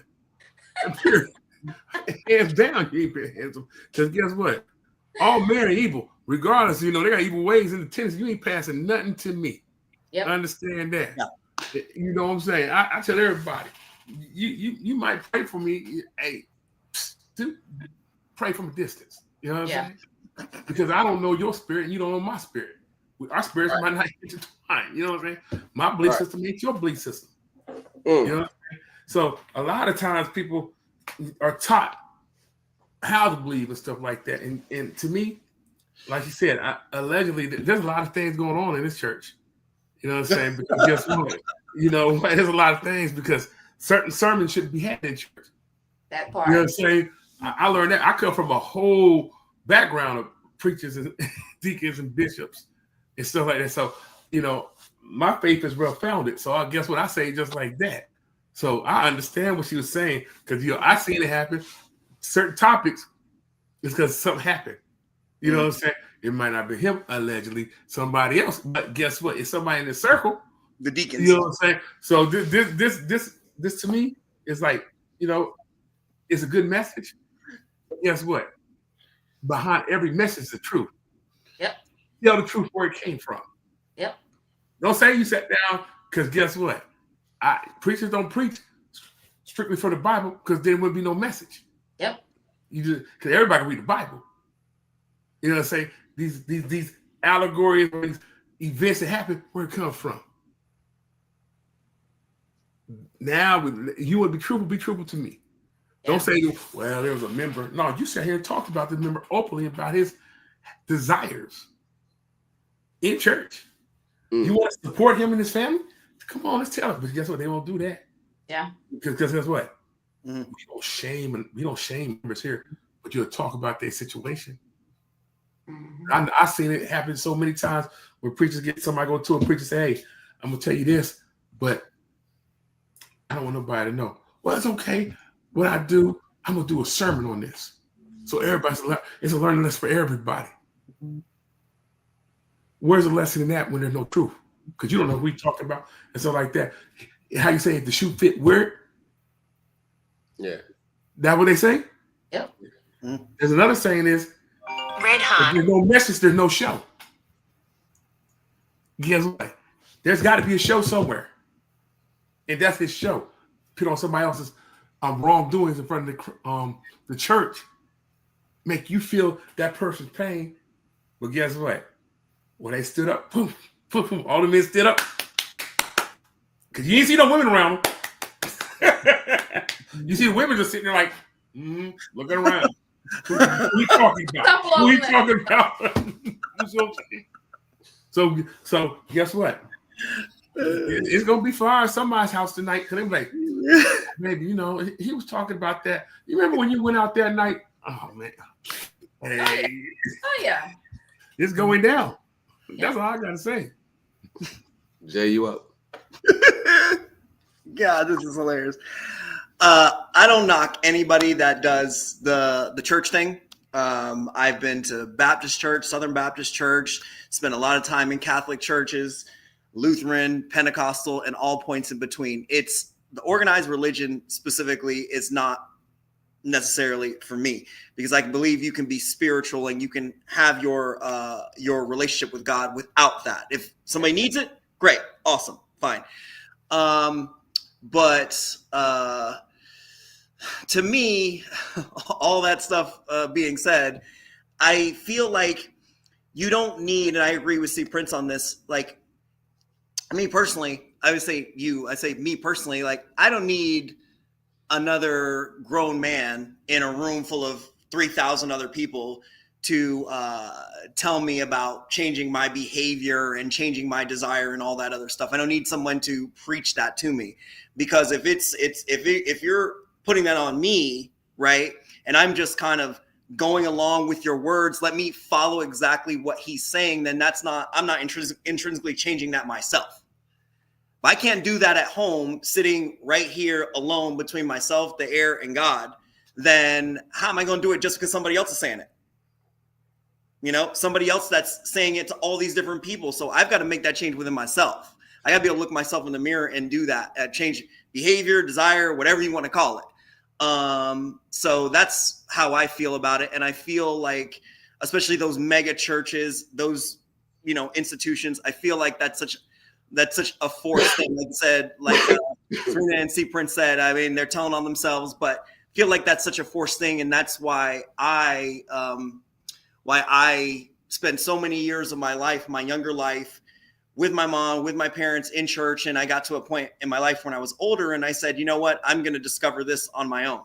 Hands down, you ain't put hands on. Because guess what? All men are evil, regardless. You know they got evil ways in the tendency. You ain't passing nothing to me. Yep. Understand that? Yeah. You know what I'm saying? I tell everybody, you might pray for me. Hey, pray from a distance. You know what I'm saying? Because I don't know your spirit and you don't know my spirit. Our spirits might not intertwine. You know what I'm saying? My belief system ain't your belief system. You know what I'm saying? So a lot of times people are taught how to believe and stuff like that. And to me, like you said, allegedly, there's a lot of things going on in this church. You know what I'm saying? Because guess what? You know, there's a lot of things because certain sermons shouldn't be had in church. That part. You know what I'm saying? I learned that. I come from a whole background of preachers and deacons and bishops and stuff like that. So, you know, my faith is well founded. So I guess what I say just like that. So I understand what she was saying because, you know, I seen it happen. Certain topics is because something happened. You know what I'm saying? It might not be him, allegedly, somebody else. But guess what? It's somebody in the circle. The deacons. You know what I'm saying? So this to me is like, you know, it's a good message. guess what? Behind every message is the truth. Yep. Tell the truth where it came from. Yep. Don't say you sat down, because guess what? Preachers don't preach strictly for the Bible, because there wouldn't be no message. Yep. You just because everybody can read the Bible. You know what I'm saying? These allegories, these events that happen, where it comes from. Now, you would be truthful to me. Yeah. Don't say, well, there was a member. No, you sat here and talked about the member openly about his desires in church. You want to support him and his family? Come on, let's tell us. But guess what? They won't do that. Yeah. Because guess what? We don't shame members here, but you'll talk about their situation. I've seen it happen so many times where preachers get somebody go to a preacher and say, hey, I'm gonna tell you this, but I don't want nobody to know. Well, it's okay. What I do, I'm gonna do a sermon on this. So it's a learning lesson for everybody. Where's the lesson in that when there's no truth? Because you don't know who we're talking about and stuff like that. How you say it, the shoe fit where? Yeah. That what they say? Yep. There's another saying is, red hot. If there's no message, there's no show. Guess what? There's got to be a show somewhere. And that's his show. Put on somebody else's wrongdoings in front of the church. Make you feel that person's pain. But guess what? When they stood up, poof, poof, poof, all the men stood up. Because you ain't see no women around them. You see the women just sitting there like, looking around. Who we talking about? Who we talking about? So guess what? It's gonna be fire at somebody's house tonight. Because they be like, maybe, he was talking about that. You remember when you went out that night? Oh man. Hey. Oh yeah. It's going down. That's all I gotta say. Jay, you up? God, this is hilarious. I don't knock anybody that does the church thing. I've been to Baptist church, Southern Baptist church, spent a lot of time in Catholic churches, Lutheran, Pentecostal, and all points in between. It's the organized religion specifically is not necessarily for me, because I believe you can be spiritual and you can have your relationship with God without that. If somebody needs it, great, awesome, fine. But to me, all that stuff being said, I feel like you don't need, and I agree with Steve Prince on this, like, me personally, I say me personally, like, I don't need another grown man in a room full of 3,000 other people to tell me about changing my behavior and changing my desire and all that other stuff. I don't need someone to preach that to me, because if you're putting that on me, right, and I'm just kind of going along with your words, let me follow exactly what he's saying, then I'm not intrinsically changing that myself. If I can't do that at home, sitting right here alone between myself, the air, and God, then how am I going to do it just because somebody else is saying it? Somebody else that's saying it to all these different people. So I've got to make that change within myself. I got to be able to look myself in the mirror and do that, change behavior, desire, whatever you want to call it. So that's how I feel about it. And I feel like, especially those mega churches, those, institutions, I feel like that's such a forced thing. Like said, like Serena and C. Prince said, I mean, they're telling on themselves, but I feel like that's such a forced thing. And that's why I spent so many years of my life, my younger life, with my mom, with my parents in church. And I got to a point in my life when I was older and I said, you know what, I'm going to discover this on my own.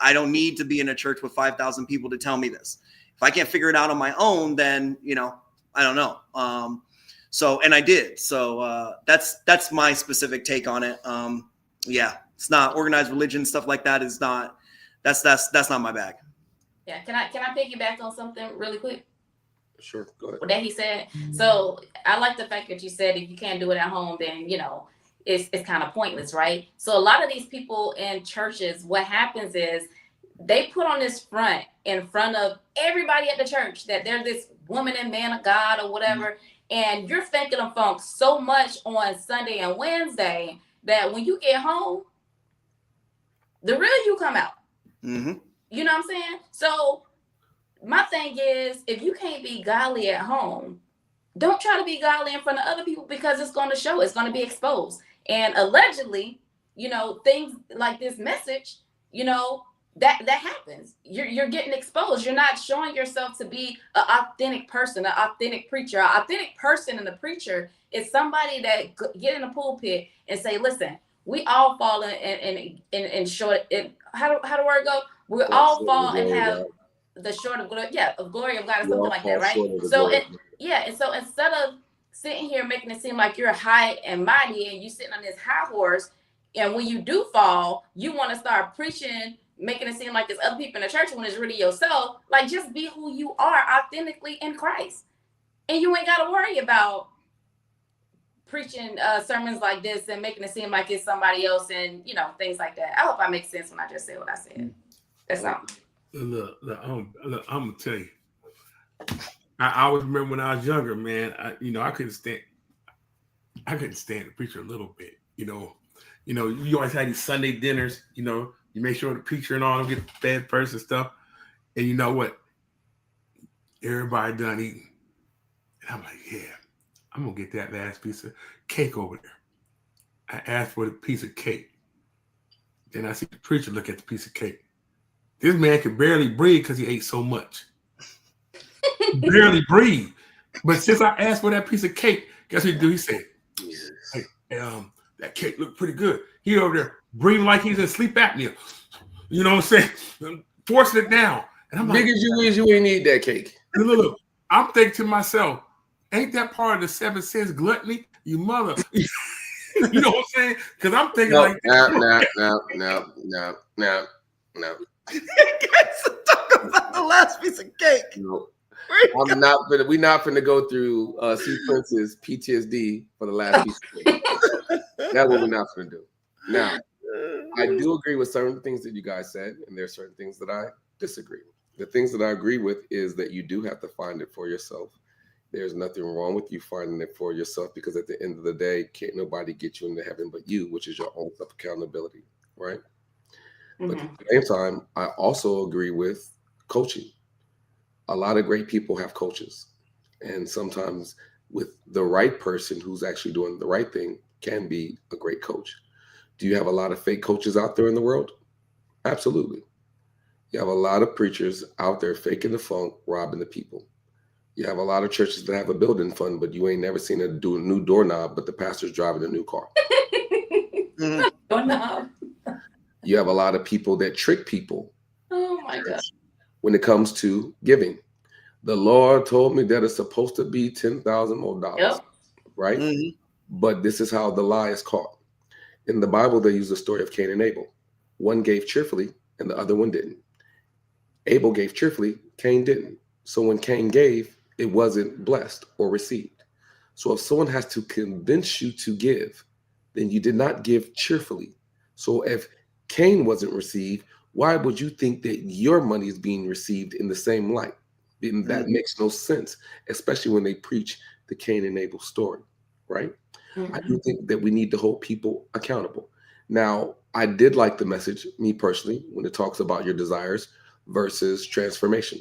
I don't need to be in a church with 5,000 people to tell me this. If I can't figure it out on my own, then, I don't know. And I did. So that's my specific take on it. Yeah, it's not organized religion, stuff like that is not, that's not my bag. Yeah. Can I piggyback on something really quick? Sure, go ahead. What that he said. So I like the fact that you said if you can't do it at home, then it's kind of pointless, right? So a lot of these people in churches, what happens is they put on this front in front of everybody at the church that they're this woman and man of God or whatever, and you're thinking of funk so much on Sunday and Wednesday that when you get home, the real you come out. Mm-hmm. You know what I'm saying? So my thing is, if you can't be godly at home, don't try to be godly in front of other people, because it's going to show, it's going to be exposed. And allegedly, things like this message, that happens. You're getting exposed. You're not showing yourself to be an authentic person, an authentic preacher. An authentic person and a preacher is somebody that get in a pulpit and say, listen, we all fall in short. How the word go? We all fall and have the short of glory, of glory of God, or something like that, right? So and so instead of sitting here making it seem like you're high and mighty and you sitting on this high horse, and when you do fall, you want to start preaching, making it seem like it's other people in the church when it's really yourself. Like, just be who you are authentically in Christ, and you ain't got to worry about preaching sermons like this and making it seem like it's somebody else and things like that. I hope I make sense when I just said what I said. That's all. Look, I'm gonna tell you. I always remember when I was younger, man. I couldn't stand the preacher a little bit. You always had these Sunday dinners. You make sure the preacher and all them get bad person stuff. And you know what? Everybody done eating, and I'm like, yeah, I'm gonna get that last piece of cake over there. I asked for the piece of cake. Then I see the preacher look at the piece of cake. This man could barely breathe because he ate so much. Barely breathe. But since I asked for that piece of cake, guess what he do? He said, hey, that cake looked pretty good. He over there breathing like he's in sleep apnea. You know what I'm saying? Forcing it down. And I'm like, big as you is, you ain't need that cake. Look, I'm thinking to myself, ain't that part of the 7 sins gluttony? You mother. You know what I'm saying? Because I'm thinking No. Guys, talk about the last piece of cake. No. We're not gonna go through C Prince's PTSD for the last piece of cake. That's what we're not gonna do. Now, I do agree with certain things that you guys said, and there are certain things that I disagree with. The things that I agree with is that you do have to find it for yourself. There's nothing wrong with you finding it for yourself, because at the end of the day, can't nobody get you into heaven but you, which is your own self-accountability, right? But at the same time, I also agree with coaching. A lot of great people have coaches. And sometimes with the right person who's actually doing the right thing can be a great coach. Do you have a lot of fake coaches out there in the world? Absolutely. You have a lot of preachers out there faking the funk, robbing the people. You have a lot of churches that have a building fund, but you ain't never seen a new doorknob, but the pastor's driving a new car. Doorknob. You have a lot of people that trick people. Oh my God. When it comes to giving, the Lord told me that it's supposed to be $10,000 more, right? Mm-hmm. But this is how the lie is caught. In the Bible, they use the story of Cain and Abel. One gave cheerfully and the other one didn't. Abel gave cheerfully, Cain didn't. So when Cain gave, it wasn't blessed or received. So if someone has to convince you to give, then you did not give cheerfully. So if Cain wasn't received, why would you think that your money is being received in the same light? And that makes no sense, especially when they preach the Cain and Abel story, right? Mm-hmm. I do think that we need to hold people accountable. Now, I did like the message, me personally, when it talks about your desires versus transformation.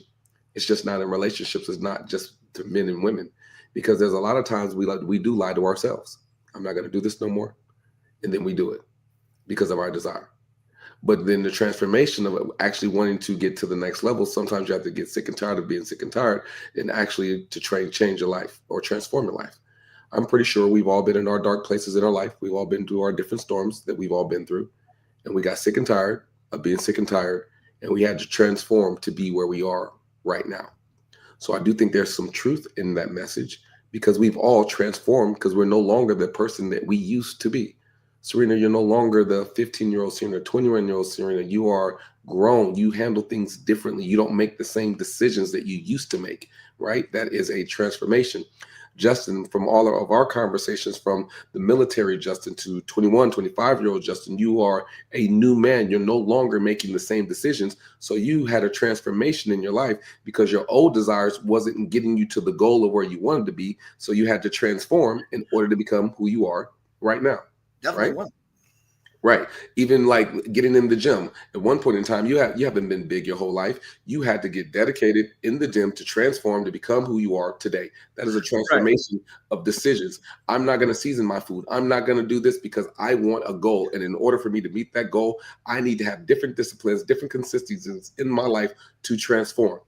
It's just not in relationships. It's not just to men and women, because there's a lot of times we do lie to ourselves. I'm not going to do this no more. And then we do it because of our desire. But then the transformation of actually wanting to get to the next level, sometimes you have to get sick and tired of being sick and tired and actually to change your life or transform your life. I'm pretty sure we've all been in our dark places in our life. We've all been through our different storms that we've all been through. And we got sick and tired of being sick and tired. And we had to transform to be where we are right now. So I do think there's some truth in that message, because we've all transformed, because we're no longer the person that we used to be. Serena, you're no longer the 15-year-old Serena, 21-year-old Serena. You are grown. You handle things differently. You don't make the same decisions that you used to make, right? That is a transformation. Justin, from all of our conversations, from the military Justin to 21, 25-year-old Justin, you are a new man. You're no longer making the same decisions. So you had a transformation in your life because your old desires wasn't getting you to the goal of where you wanted to be. So you had to transform in order to become who you are right now. Definitely. Right? Right. Even like getting in the gym. At one point in time, you haven't been big your whole life. You had to get dedicated in the gym to transform to become who you are today. That is a transformation of decisions. I'm not going to season my food. I'm not going to do this because I want a goal. And in order for me to meet that goal, I need to have different disciplines, different consistencies in my life to transform.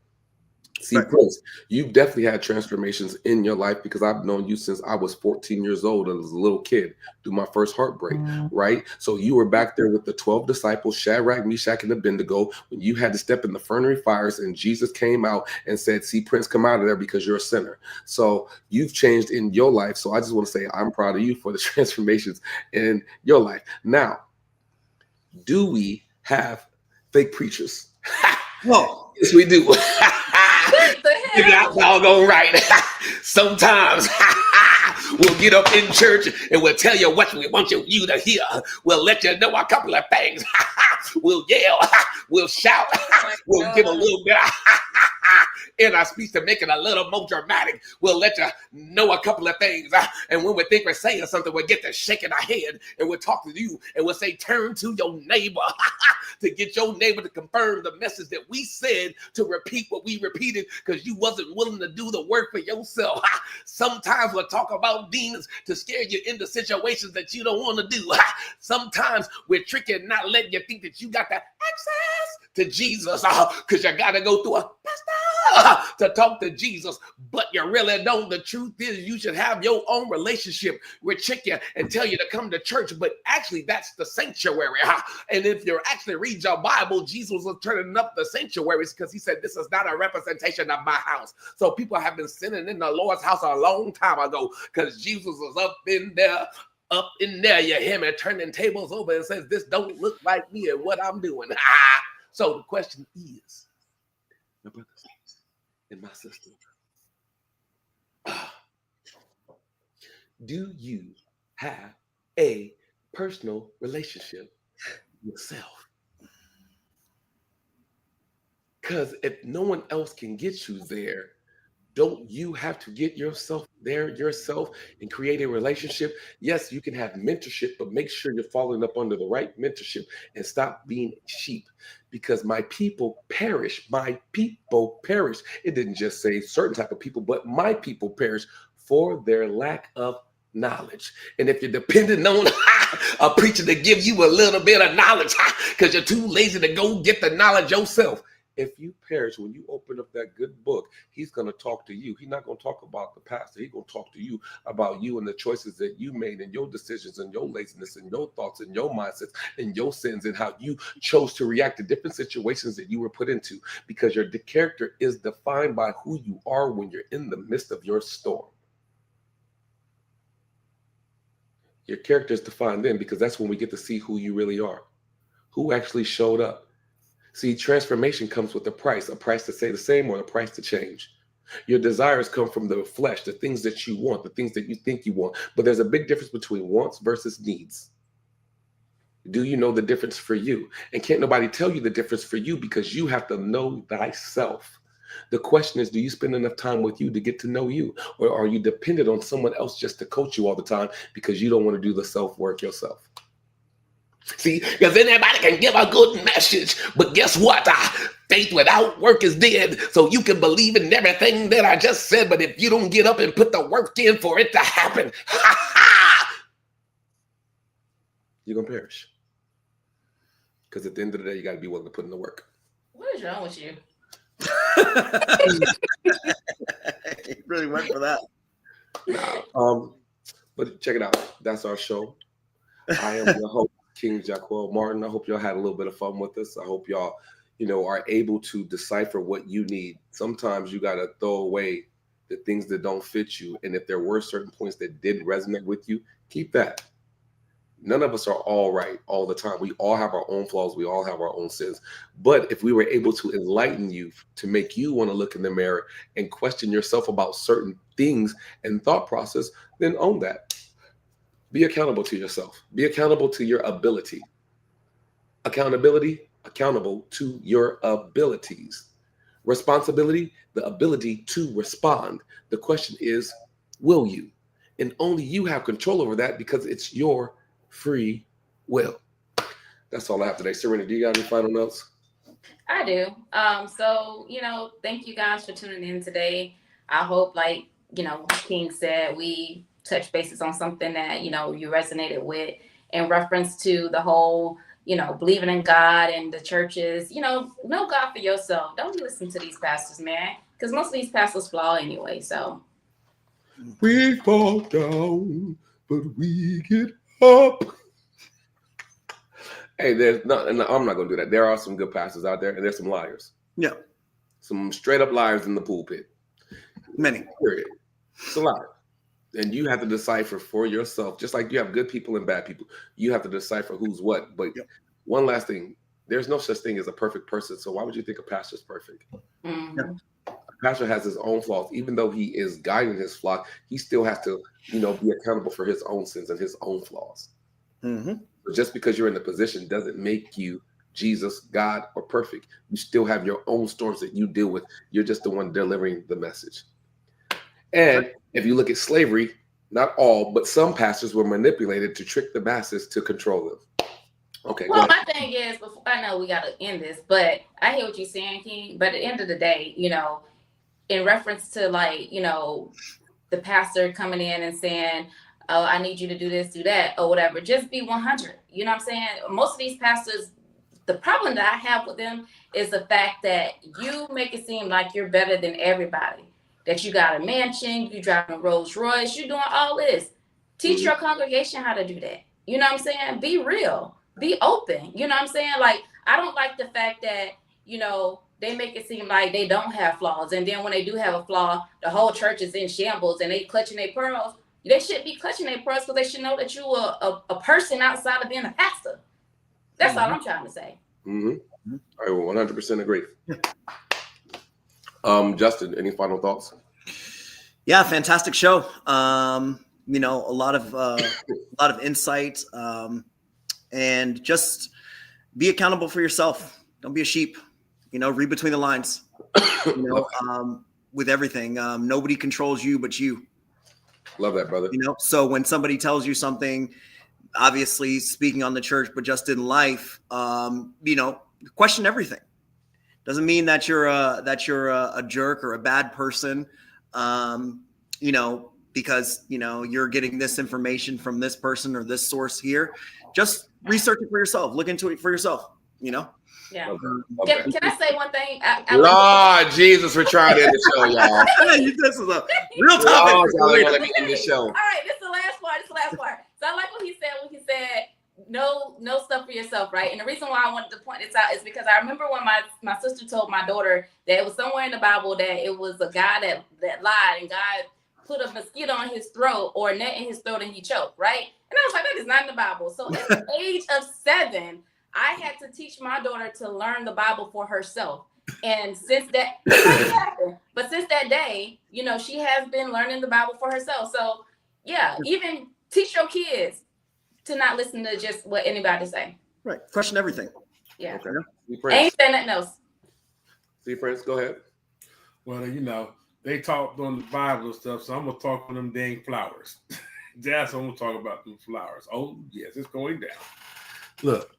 See, Prince, you've definitely had transformations in your life because I've known you since I was 14 years old and was a little kid through my first heartbreak, right? So you were back there with the 12 disciples, Shadrach, Meshach, and Abednego, when you had to step in the furnace fires and Jesus came out and said, see, Prince, come out of there because you're a sinner. So you've changed in your life. So I just want to say I'm proud of you for the transformations in your life. Now, do we have fake preachers? Well, yes, we do. You're not doggone right. Sometimes we'll get up in church and we'll tell you what we want you to hear. We'll let you know a couple of things. We'll yell. We'll shout. We'll give a little bit in our speech to make it a little more dramatic. We'll let you know a couple of things. And when we think we're saying something, we'll get to shaking our head and we'll talk to you and we'll say, turn to your neighbor to get your neighbor to confirm the message that we said, to repeat what we repeated because you wasn't willing to do the work for yourself. Sometimes we'll talk about demons to scare you into situations that you don't want to do. Sometimes we're tricking, not letting you think that you got the access to Jesus because you got to go through a pastor to talk to Jesus, but you really don't. The truth is you should have your own relationship with trick you and tell you to come to church, but actually that's the sanctuary. And if you actually read your Bible, Jesus was turning up the sanctuaries because he said this is not a representation of my house. So people have been sinning in the Lord's house a long time ago because Jesus was up in there. You hear me turning tables over and says, this don't look like me and what I'm doing. So the question is, my brothers and my sister, do you have a personal relationship with yourself? Because if no one else can get you there, don't you have to get yourself there yourself and create a relationship? Yes, you can have mentorship, but make sure you're following up under the right mentorship and stop being sheep, because my people perish. My people perish. It didn't just say certain type of people, but my people perish for their lack of knowledge. And if you're dependent on a preacher to give you a little bit of knowledge because you're too lazy to go get the knowledge yourself, if you perish, when you open up that good book, he's going to talk to you. He's not going to talk about the pastor. He's going to talk to you about you and the choices that you made and your decisions and your laziness and your thoughts and your mindsets and your sins and how you chose to react to different situations that you were put into, because your character is defined by who you are when you're in the midst of your storm. Your character is defined then, because that's when we get to see who you really are, who actually showed up. See, transformation comes with a price to stay the same or a price to change. Your desires come from the flesh, the things that you want, the things that you think you want. But there's a big difference between wants versus needs. Do you know the difference for you? And can't nobody tell you the difference for you, because you have to know thyself. The question is, do you spend enough time with you to get to know you? Or are you dependent on someone else just to coach you all the time because you don't want to do the self-work yourself? See, because anybody can give a good message, but guess what? Faith without work is dead. So you can believe in everything that I just said, but if you don't get up and put the work in for it to happen, you're going to perish. Because at the end of the day, you got to be willing to put in the work. What is wrong with you? He really went for that. But check it out. That's our show. I am your host, King Jaquel Martin. I hope y'all had a little bit of fun with us. I hope y'all, are able to decipher what you need. Sometimes you got to throw away the things that don't fit you. And if there were certain points that did resonate with you, keep that. None of us are all right all the time. We all have our own flaws. We all have our own sins. But if we were able to enlighten you, to make you want to look in the mirror and question yourself about certain things and thought process, then own that. Be accountable to yourself. Be accountable to your ability. Accountability, accountable to your abilities. Responsibility, the ability to respond. The question is, will you? And only you have control over that, because it's your free will. That's all I have today. Serena, do you got any final notes? I do. So, thank you guys for tuning in today. I hope, like, King said, we touch bases on something that, you resonated with in reference to the whole, believing in God and the churches. Know God for yourself. Don't listen to these pastors, man, because most of these pastors flaw anyway. So we fall down, but we get up. Hey, I'm not going to do that. There are some good pastors out there, and there's some liars. Yeah. Some straight up liars in the pulpit. Many. Period. It's a lie. And you have to decipher for yourself, just like you have good people and bad people. You have to decipher who's what. But one last thing, there's no such thing as a perfect person. So why would you think a pastor's perfect? Mm-hmm. A pastor has his own flaws. Even though he is guiding his flock, he still has to, be accountable for his own sins and his own flaws. Mm-hmm. So just because you're in the position doesn't make you Jesus, God, or perfect. You still have your own storms that you deal with. You're just the one delivering the message. And if you look at slavery, not all, but some pastors were manipulated to trick the masses to control them. Okay. Well, my thing is, before, I know we got to end this, but I hear what you're saying, King. But at the end of the day, in reference to the pastor coming in and saying, oh, I need you to do this, do that, or whatever, just be 100. You know what I'm saying? Most of these pastors, the problem that I have with them is the fact that you make it seem like you're better than everybody. That you got a mansion, you driving a Rolls Royce, you doing all this. Teach your congregation how to do that. You know what I'm saying? Be real. Be open. You know what I'm saying? Like, I don't like the fact that, they make it seem like they don't have flaws. And then when they do have a flaw, the whole church is in shambles and they clutching their pearls. They should be clutching their pearls because they should know that you are a person outside of being a pastor. That's all I'm trying to say. Mm-hmm. I will 100% agree. Justin, any final thoughts? Yeah, fantastic show. A lot of insight, and just be accountable for yourself. Don't be a sheep. Read between the lines. With everything, nobody controls you but you. Love that, brother. So when somebody tells you something, obviously speaking on the church, but just in life, question everything. Doesn't mean that you're a jerk or a bad person, because you're getting this information from this person or this source here. Just research it for yourself. Look into it for yourself. Yeah. Can I say one thing? Lord Jesus, we're trying to end the show, y'all. This is a real topic. Let me end the show. All right, this is the last part. So I like what he said when he said, no stuff for yourself, right? And the reason why I wanted to point this out is because I remember when my sister told my daughter that it was somewhere in the Bible that it was a guy that lied and God put a mosquito in his throat or a net in his throat and he choked, right? And I was like, that is not in the Bible. So at the age of 7, I had to teach my daughter to learn the Bible for herself. And since that happened, but since that day, she has been learning the Bible for herself. So yeah, even teach your kids to not listen to just what anybody say. Right. Question everything. Yeah. Okay. Ain't saying nothing else. See, Prince, go ahead. Well, they talked on the Bible and stuff, so I'm going to talk on them dang flowers. That's what I'm going to talk about, them flowers. Oh, yes, it's going down. Look.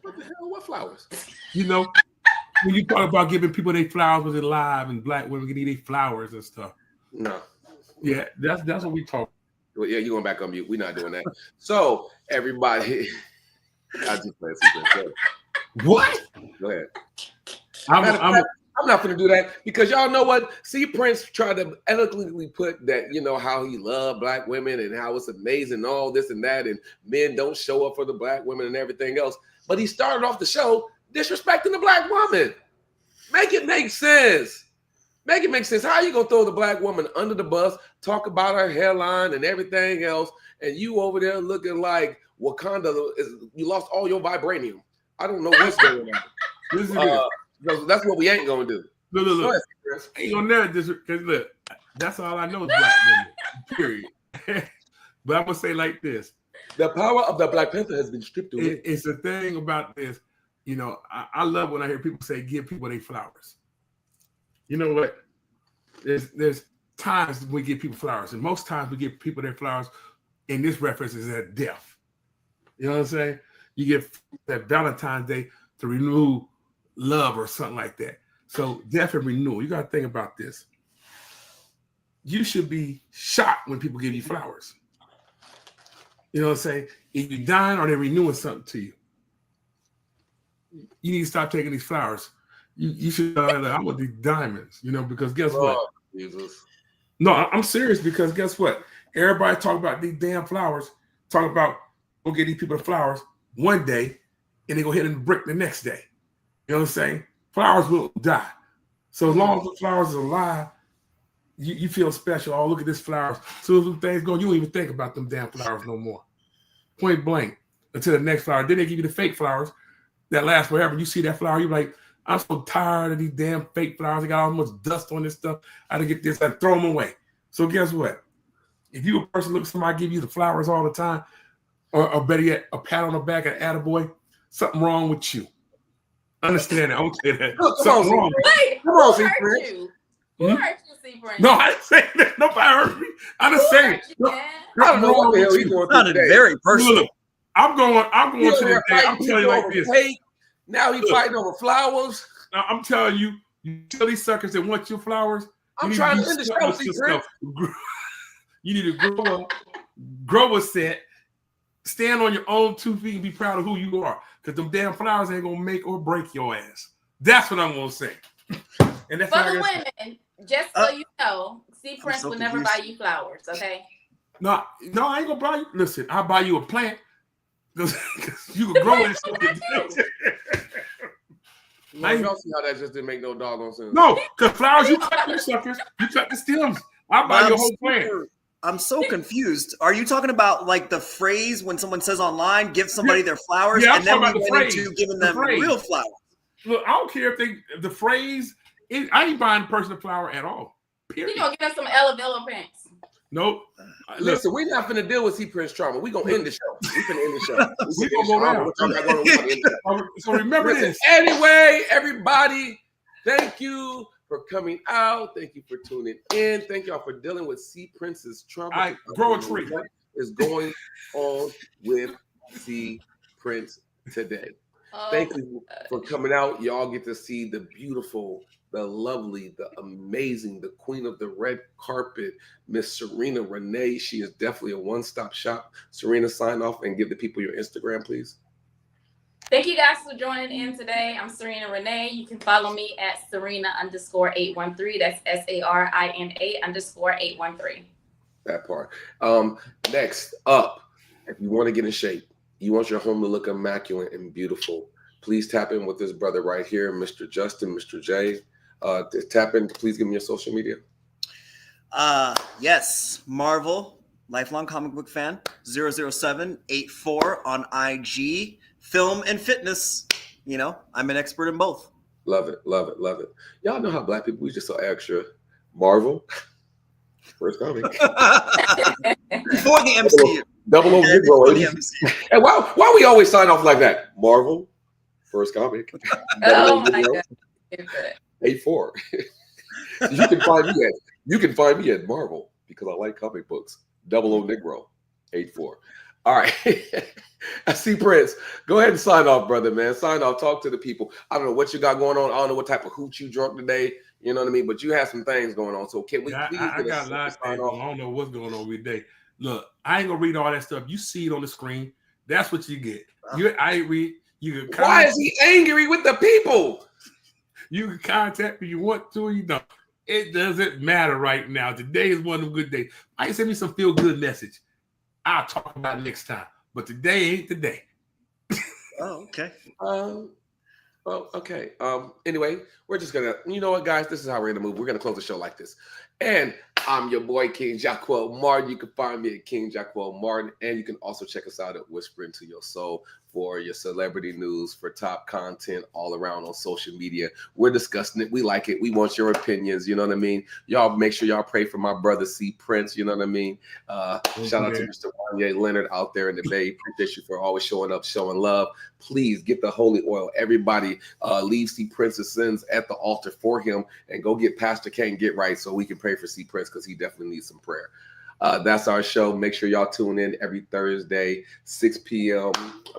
What the hell? What flowers? When you talk about giving people their flowers when they're alive and black women can eat their flowers and stuff. No. Yeah, that's what we talk. Well, yeah, you're going back on mute. We're not doing that. So, everybody, I just played some. What? Go ahead. I'm not going to do that because y'all know what? See, Prince tried to eloquently put that, how he loved black women and how it's amazing, all this and that, and men don't show up for the black women and everything else. But he started off the show disrespecting the black woman. Make it make sense. Make it make sense. How are you going to throw the black woman under the bus, talk about her hairline and everything else, and you over there looking like Wakanda, you lost all your vibranium. I don't know what's going on. That's what we ain't going to do. Look. Ain't going to never because look, that's all I know is black women, period. But I'm going to say like this. The power of the Black Panther has been stripped away. It's a thing about this. I love when I hear people say, give people their flowers. You know what? There's times we give people flowers, and most times we give people their flowers, and this reference is at death. You know what I'm saying? you get that Valentine's Day to renew love or something like that. So definitely renewal. You got to think about this. You should be shocked when people give you flowers. You know what I'm saying? If you're dying or they're renewing something to you, you need to stop taking these flowers. You should, I want these diamonds, you know, because guess what? Jesus. No, I'm serious, because guess what? Everybody talk about these damn flowers, talk about go get these people the flowers one day, and they go hit them the brick the next day. You know what I'm saying? Flowers will die. So as long as the flowers are alive, you feel special. Oh, look at this flowers. So as things go, you don't even think about them damn flowers no more. Point blank. Until the next flower. Then they give you the fake flowers that last forever. You see that flower, you're like, I'm so tired of these damn fake flowers. They got all much dust on this stuff. I had to get this, I throw them away. So guess what? If you a person look at somebody give you the flowers all the time, or better yet, a pat on the back and attaboy, something wrong with you. Understand that? I won't say that. Something wrong. Wait, who hurt you? Who hurt you, C. Prince? No, I didn't say that. Nobody hurt me. I didn't say it. I don't know what the hell he's going through today. Very personal. Look, I'm going to the day. I'm telling you like this. Hate. Now he's fighting over flowers. Now, I'm telling you, you tell these suckers that want your flowers. I'm trying to end the show, C. Prince. You need to grow up, grow a set, stand on your own 2 feet, and be proud of who you are. Because them damn flowers ain't gonna make or break your ass. That's what I'm gonna say. And that's for the women, just so you know, C. Prince will never buy you flowers, okay? No, I ain't gonna buy you. Listen, I'll buy you a plant. Because you can grow it. I don't see how that just didn't make no doggone sense. No, because flowers, you cut them suckers, you cut the stems. I'll buy you a whole plant. I'm so confused. Are you talking about like the phrase when someone says online, give somebody their flowers, and then we went into giving them real flowers? Look, I don't care if the phrase, I ain't buying a person a flower at all. Period. You gonna get us some Ella Villa pants? Nope. Listen, we're not finna deal with C. Prince trauma. We're gonna end the show. We're finna end the show. We're gonna go down. So remember this. Anyway, everybody, thank you for coming out. Thank you for tuning in. Thank y'all for dealing with C. Prince's trauma. I grow a tree. What is going on with C. Prince today? Thank you for coming out. Y'all get to see the beautiful, the lovely, the amazing, the queen of the red carpet, Miss Serena Renee. She is definitely a one-stop shop. Serena, sign off and give the people your Instagram, please. Thank you guys for joining in today. I'm Serena Renee. You can follow me at Serena_813. That's SARINA_813. That part. Next up, if you want to get in shape, you want your home to look immaculate and beautiful, please tap in with this brother right here, Mr. Justin, Mr. J. Tap in. Please give me your social media. Yes, Marvel, lifelong comic book fan, 00784 on IG. Film and fitness, you know, I'm an expert in both. Love it, love it, love it. Y'all know how black people, we just so extra. Marvel, first comic. Before the MCU. Double O Negro. And why we always sign off like that? Marvel, first comic. Oh my God. 84. You can find me at Marvel because I like comic books. Double O Negro, 84. All right. I see Prince. Go ahead and sign off, brother, man. Sign off. Talk to the people. I don't know what you got going on. I don't know what type of hooch you drunk today. You know what I mean? But you have some things going on. So can we please I got a lot of things. I don't know what's going on today. Look, I ain't gonna read all that stuff. You see it on the screen. That's what you get. I ain't read. You can. Why is he angry with the people? You can contact me. You want to, or you don't. It doesn't matter right now. Today is one of them good days. I can send me some feel good message. I'll talk about it next time. But today ain't the day. Oh, okay. Well, okay. Anyway, we're just gonna, you know what, guys? This is how we're gonna move. We're gonna close the show like this. And I'm your boy, King Jacquel Martin. You can find me at King Jacquel Martin. And you can also check us out at Whisper Into Your Soul for your celebrity news, for top content all around on social media. We're discussing it. We like it. We want your opinions. You know what I mean? Y'all make sure y'all pray for my brother, C. Prince. You know what I mean? Shout out to Mr. Wanye Leonard out there in the Bay. Appreciate you for always showing up, showing love. Please get the holy oil. Everybody leave C. Prince's sins at the altar for him and go get Pastor K and get right so we can pray for C. Prince because he definitely needs some prayer. That's our show. Make sure y'all tune in every Thursday, 6 p.m.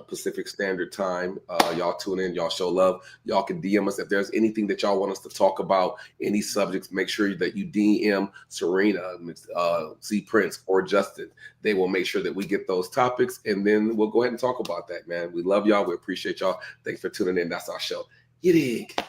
Pacific Standard Time. Y'all tune in. Y'all show love. Y'all can DM us if there's anything that y'all want us to talk about, any subjects. Make sure that you DM Serena, C. Prince, or Justin. They will make sure that we get those topics, and then we'll go ahead and talk about that, man. We love y'all. We appreciate y'all. Thanks for tuning in. That's our show. You dig?